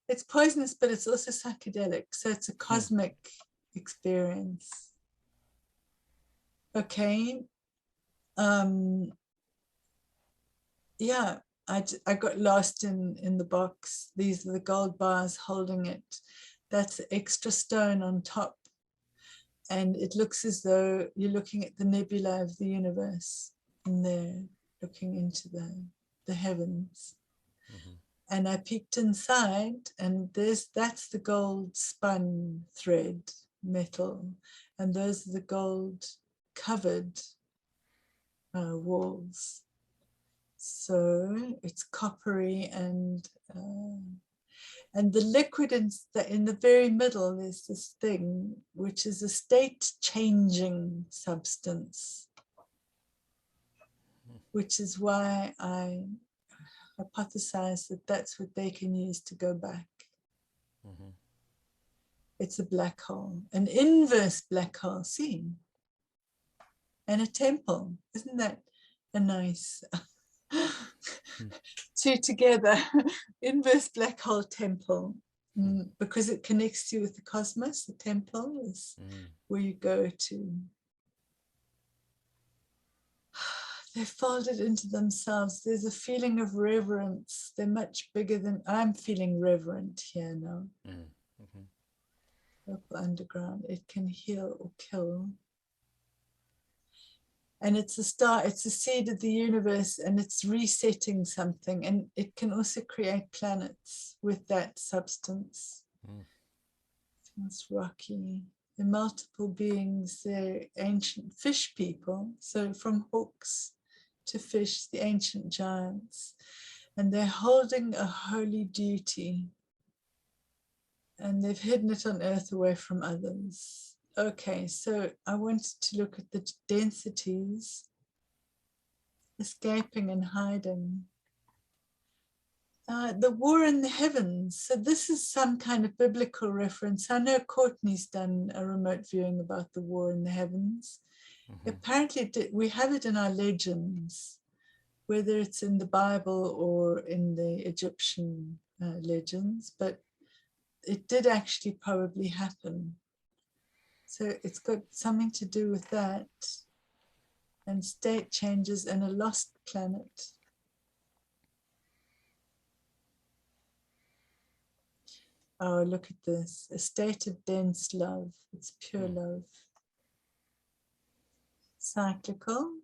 it's poisonous, but it's also psychedelic. So it's a cosmic experience. Okay. Yeah, I got lost in the box. These are the gold bars holding it. That's extra stone on top. And it looks as though you're looking at the nebula of the universe, and they're looking into the the heavens. Mm-hmm. And I peeked inside, and that's the gold spun thread metal, and those are the gold covered walls. So it's coppery, and the liquid in the very middle is this thing which is a state-changing substance, which is why I hypothesize that that's what they can use to go back. Mm-hmm. It's a black hole, an inverse black hole, see, and a temple. Isn't that a nice two together? Inverse black hole temple, because it connects you with the cosmos. The temple is where you go to. They're folded into themselves. There's a feeling of reverence. They're much bigger than I'm feeling reverent here now. Mm-hmm. Local underground. It can heal or kill. And it's a star, it's a seed of the universe, and it's resetting something. And it can also create planets with that substance. It's rocky. The multiple beings, they're ancient fish people. So from hawks to fish, the ancient giants. And they're holding a holy duty. And they've hidden it on earth away from others. Okay, so I wanted to look at the densities, escaping and hiding. The war in the heavens. So this is some kind of biblical reference. I know Courtney's done a remote viewing about the war in the heavens. Mm-hmm. Apparently we have it in our legends, whether it's in the Bible or in the Egyptian legends, but it did actually probably happen. So it's got something to do with that, and state changes and a lost planet. Oh, look at this. A state of dense love. It's pure love. Cyclical.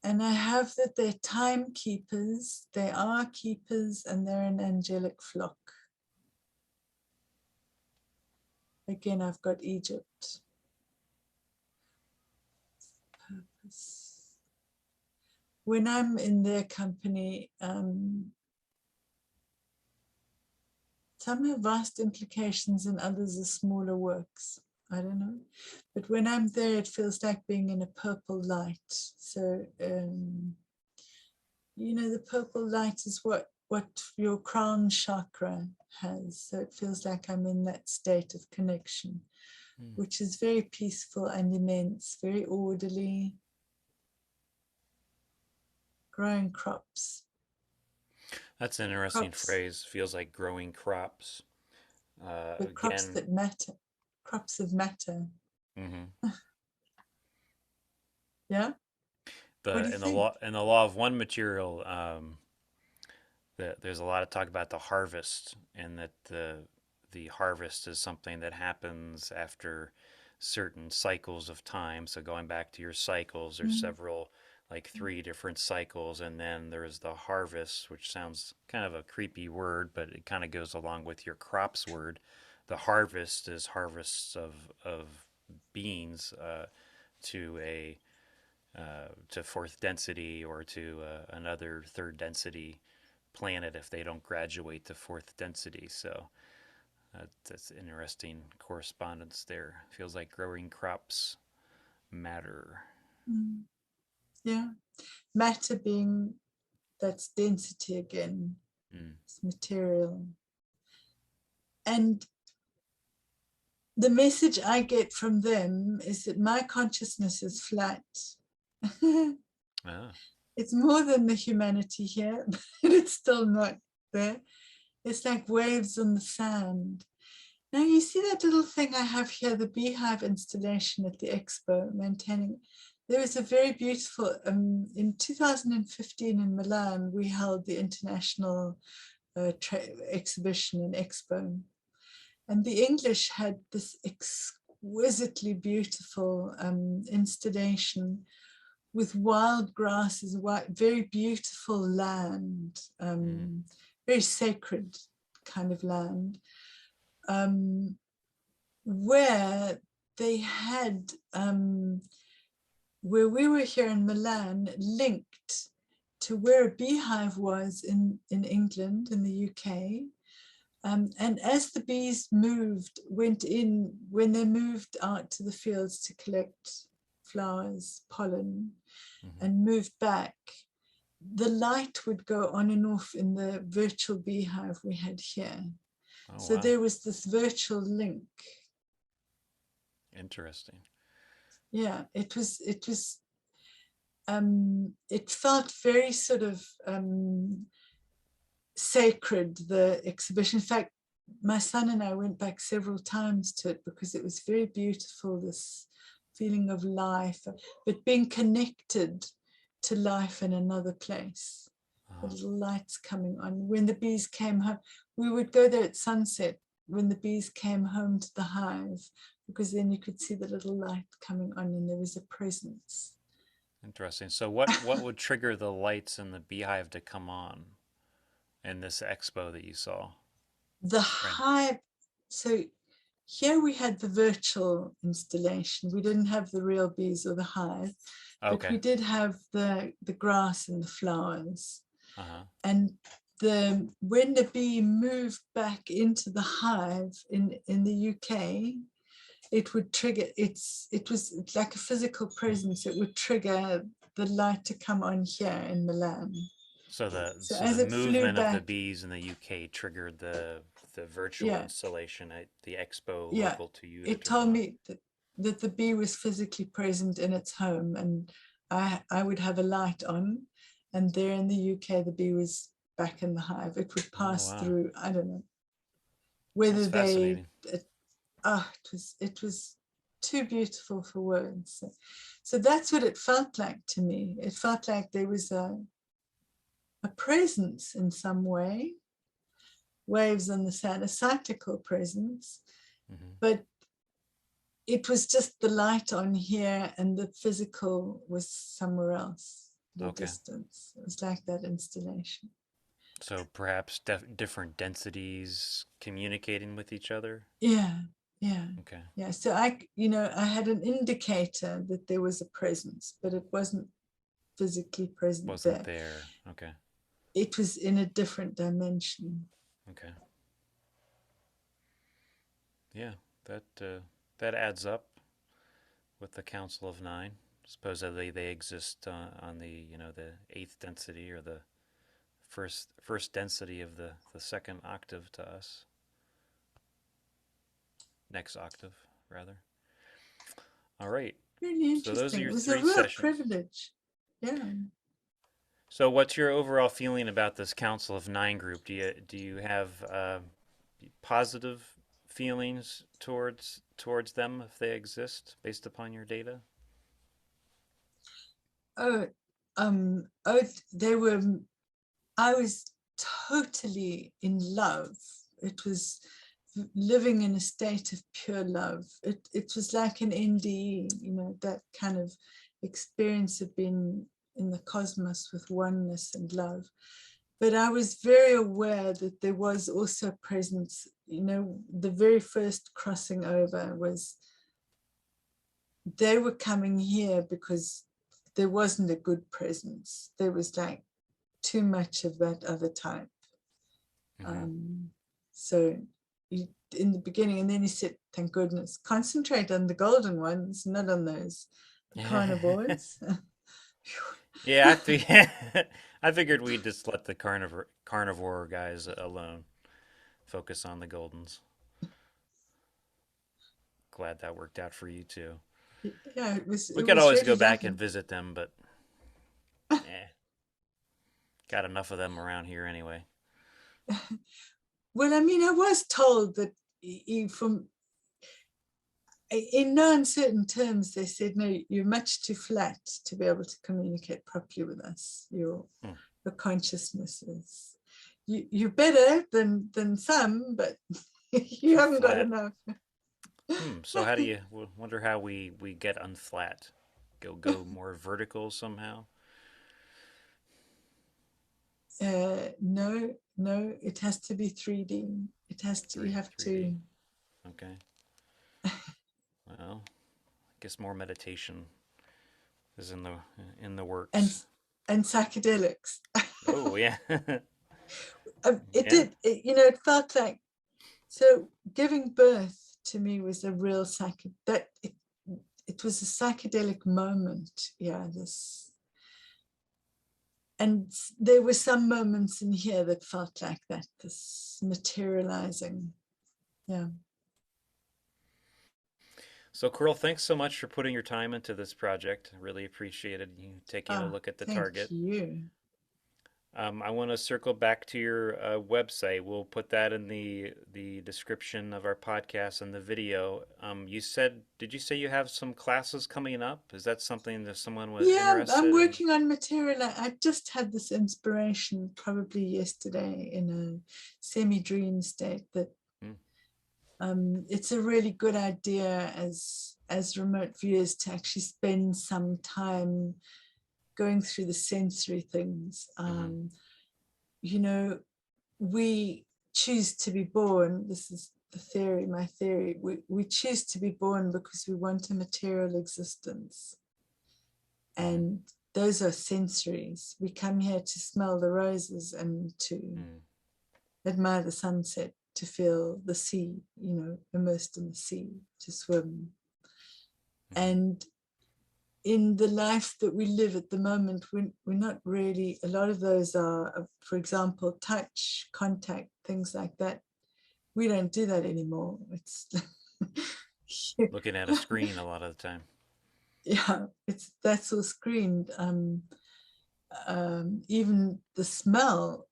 And I have that they're timekeepers, they are keepers, and they're an angelic flock. Again, I've got Egypt. Purpose. When I'm in their company, some have vast implications and others are smaller works. I don't know. But when I'm there, it feels like being in a purple light. So, you know, the purple light is what your crown chakra has. So it feels like I'm in that state of connection, which is very peaceful and immense, very orderly, growing crops. That's an interesting phrase. Feels like growing crops. But crops that matter, crops of matter. Mm-hmm. Yeah. In the law of one material, there's a lot of talk about the harvest, and that the harvest is something that happens after certain cycles of time. So going back to your cycles, there's several, like 3 different cycles, and then there's the harvest, which sounds kind of a creepy word, but it kind of goes along with your crops word. The harvest is harvests of beings to fourth density, or to another third density planet if they don't graduate to fourth density. So that's interesting correspondence there. Feels like growing crops matter. Yeah, matter being, that's density again. It's material. And the message I get from them is that my consciousness is flat. It's more than the humanity here, but it's still not there. It's like waves on the sand. Now you see that little thing I have here, the beehive installation at the Expo, maintaining. There was a very beautiful, in 2015 in Milan, we held the International exhibition in Expo. And the English had this exquisitely beautiful installation with wild grasses, very beautiful land, very sacred kind of land, where they had, where we were here in Milan, linked to where a beehive was in England, in the UK. And as the bees went in, when they moved out to the fields to collect flowers, pollen, and moved back, the light would go on and off in the virtual beehive we had here. Oh, so wow. There was this virtual link. Interesting. Yeah, it felt very sort of sacred, the exhibition. In fact, my son and I went back several times to it because it was very beautiful, this feeling of life, but being connected to life in another place. The little lights coming on. When the bees came home, we would go there at sunset when the bees came home to the hive, because then you could see the little light coming on and there was a presence. Interesting. So what would trigger the lights in the beehive to come on in this expo that you saw? The hive, so here we had the virtual installation. We didn't have the real bees or the hive, but we did have the grass and the flowers. And when the bee moved back into the hive in the UK, it would trigger, it was like a physical presence. It would trigger the light to come on here in Milan. So the as it movement flew of the back, bees in the UK triggered the virtual installation at the expo local to you. It told me that the bee was physically present in its home, and I would have a light on, and there in the UK the bee was back in the hive. It would pass through, I don't know whether they it was too beautiful for words. So that's what it felt like to me. It felt like there was a presence in some way, waves on the sand, a cyclical presence, but it was just the light on here and the physical was somewhere else, the distance. It was like that installation. So perhaps different densities communicating with each other? Yeah. Okay. Yeah. So I had an indicator that there was a presence, but it wasn't physically present. Wasn't there. Okay. It was in a different dimension. Okay. Yeah, that adds up with the Council of Nine. Supposedly they exist on the the eighth density, or the first density of the second octave to us. Next octave, rather. All right. Really interesting. So those are your it was three a real sessions. Privilege. Yeah. So what's your overall feeling about this Council of Nine group? Do you have positive feelings towards them, if they exist, based upon your data? They were. I was totally in love. It was living in a state of pure love. It was like an NDE, that kind of experience of being in the cosmos with oneness and love. But I was very aware that there was also a presence. The very first crossing over was they were coming here because there wasn't a good presence. There was like too much of that other type. So in the beginning, and then he said, thank goodness, concentrate on the golden ones, not on those carnivores. Yeah, I figured we'd just let the carnivore guys alone. Focus on the goldens. Glad that worked out for you too. Yeah, we could always go back and visit them, but got enough of them around here anyway. Well, I mean, I was told that in no uncertain terms, they said, no, you're much too flat to be able to communicate properly with us. Your consciousness is, you're better than some, but you haven't got enough. So how do you wonder how we get unflat? go more vertical somehow? No, no, it has to be 3D. It has to, you have 3D. to, Okay. Well, I guess more meditation is in the and works. psychedelics. Oh yeah. It Yeah. did, it felt like, so giving birth to me was a real it was a psychedelic moment. Yeah, this, and there were some moments in here that felt like that, this materializing. Yeah. So Coral, thanks so much for putting your time into this project. I really appreciated you taking a Ah, look at the thank target. you. I want to circle back to your website. We'll put that in the description of our podcast and the video. Did you say you have some classes coming up? Is that something that someone was Yeah, I'm interested in? working on material. I just had this inspiration probably yesterday in a semi-dream state that Hmm. it's a really good idea as remote viewers to actually spend some time going through the sensory things. Mm-hmm. You know, we choose to be born. This is the theory, my theory. We choose to be born because we want a material existence. Mm-hmm. And those are sensories. We come here to smell the roses and to Mm-hmm. admire the sunset, to feel the sea, immersed in the sea, to swim. Mm-hmm. And in the life that we live at the moment, we're not really, a lot of those are, for example, touch, contact, things like that. We don't do that anymore. It's Looking at a screen a lot of the time. yeah, that's all screened. Even the smell,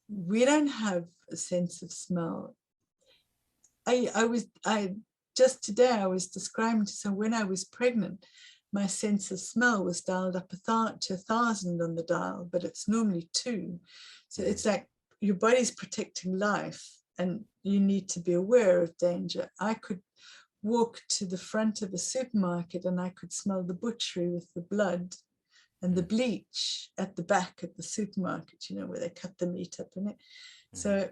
we don't have a sense of smell. I just today I was describing, so when I was pregnant, my sense of smell was dialed up to 1,000 on the dial, but it's normally 2. So Mm-hmm. it's like your body's protecting life and you need to be aware of danger. I could walk to the front of a supermarket and I could smell the butchery with the blood and the bleach at the back of the supermarket, where they cut the meat up in it. Mm-hmm. So,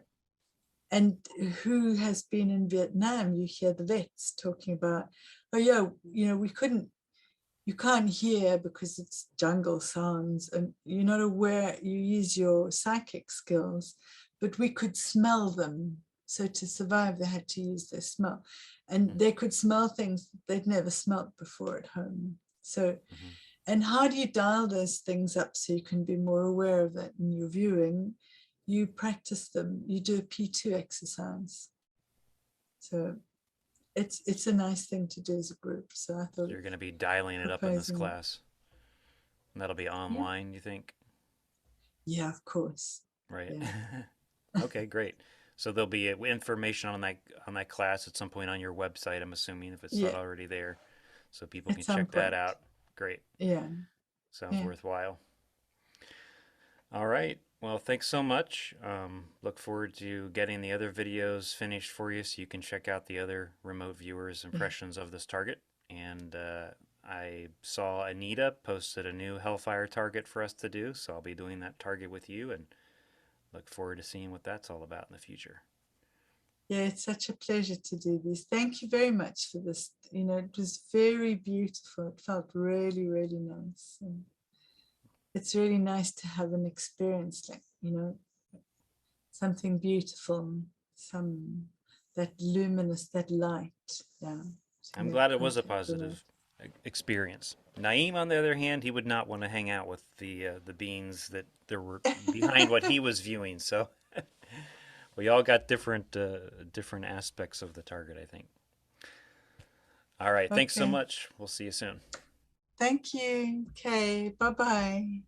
and who has been in Vietnam? You hear the vets talking about, oh yeah, you can't hear because it's jungle sounds and you're not aware, you use your psychic skills, but we could smell them. So to survive, they had to use their smell. And they could smell things they'd never smelt before at home. So, Mm-hmm. and how do you dial those things up so you can be more aware of that in your viewing? You practice them. You do a P2 exercise. So it's a nice thing to do as a group. So I So thought you're going to be dialing it up in this proposing it. class, and that'll be Yeah. online, you think? Yeah, of course. Right. Yeah. Okay, great. So there'll be information on that class at some point on your website, I'm assuming, if it's not Yeah. already there, so people At can some check that point. out. Great. Yeah. Sounds Yeah. worthwhile. All right. Well, thanks so much. Look forward to getting the other videos finished for you so you can check out the other remote viewers' Yeah. impressions of this target. And I saw Anita posted a new Hellfire target for us to do, so I'll be doing that target with you and look forward to seeing what that's all about in the future. Yeah, it's such a pleasure to do this. Thank you very much for this. It was very beautiful. It felt really, really nice. And it's really nice to have an experience like, something beautiful, some that luminous, that light. Yeah. To I'm make glad it was a contact with it. positive experience. Naeem, on the other hand, he would not want to hang out with the beings that there were behind what he was viewing. So we all got different aspects of the target, I think. All right, thanks so Okay. much. We'll see you soon. Thank you. Okay. Bye-bye.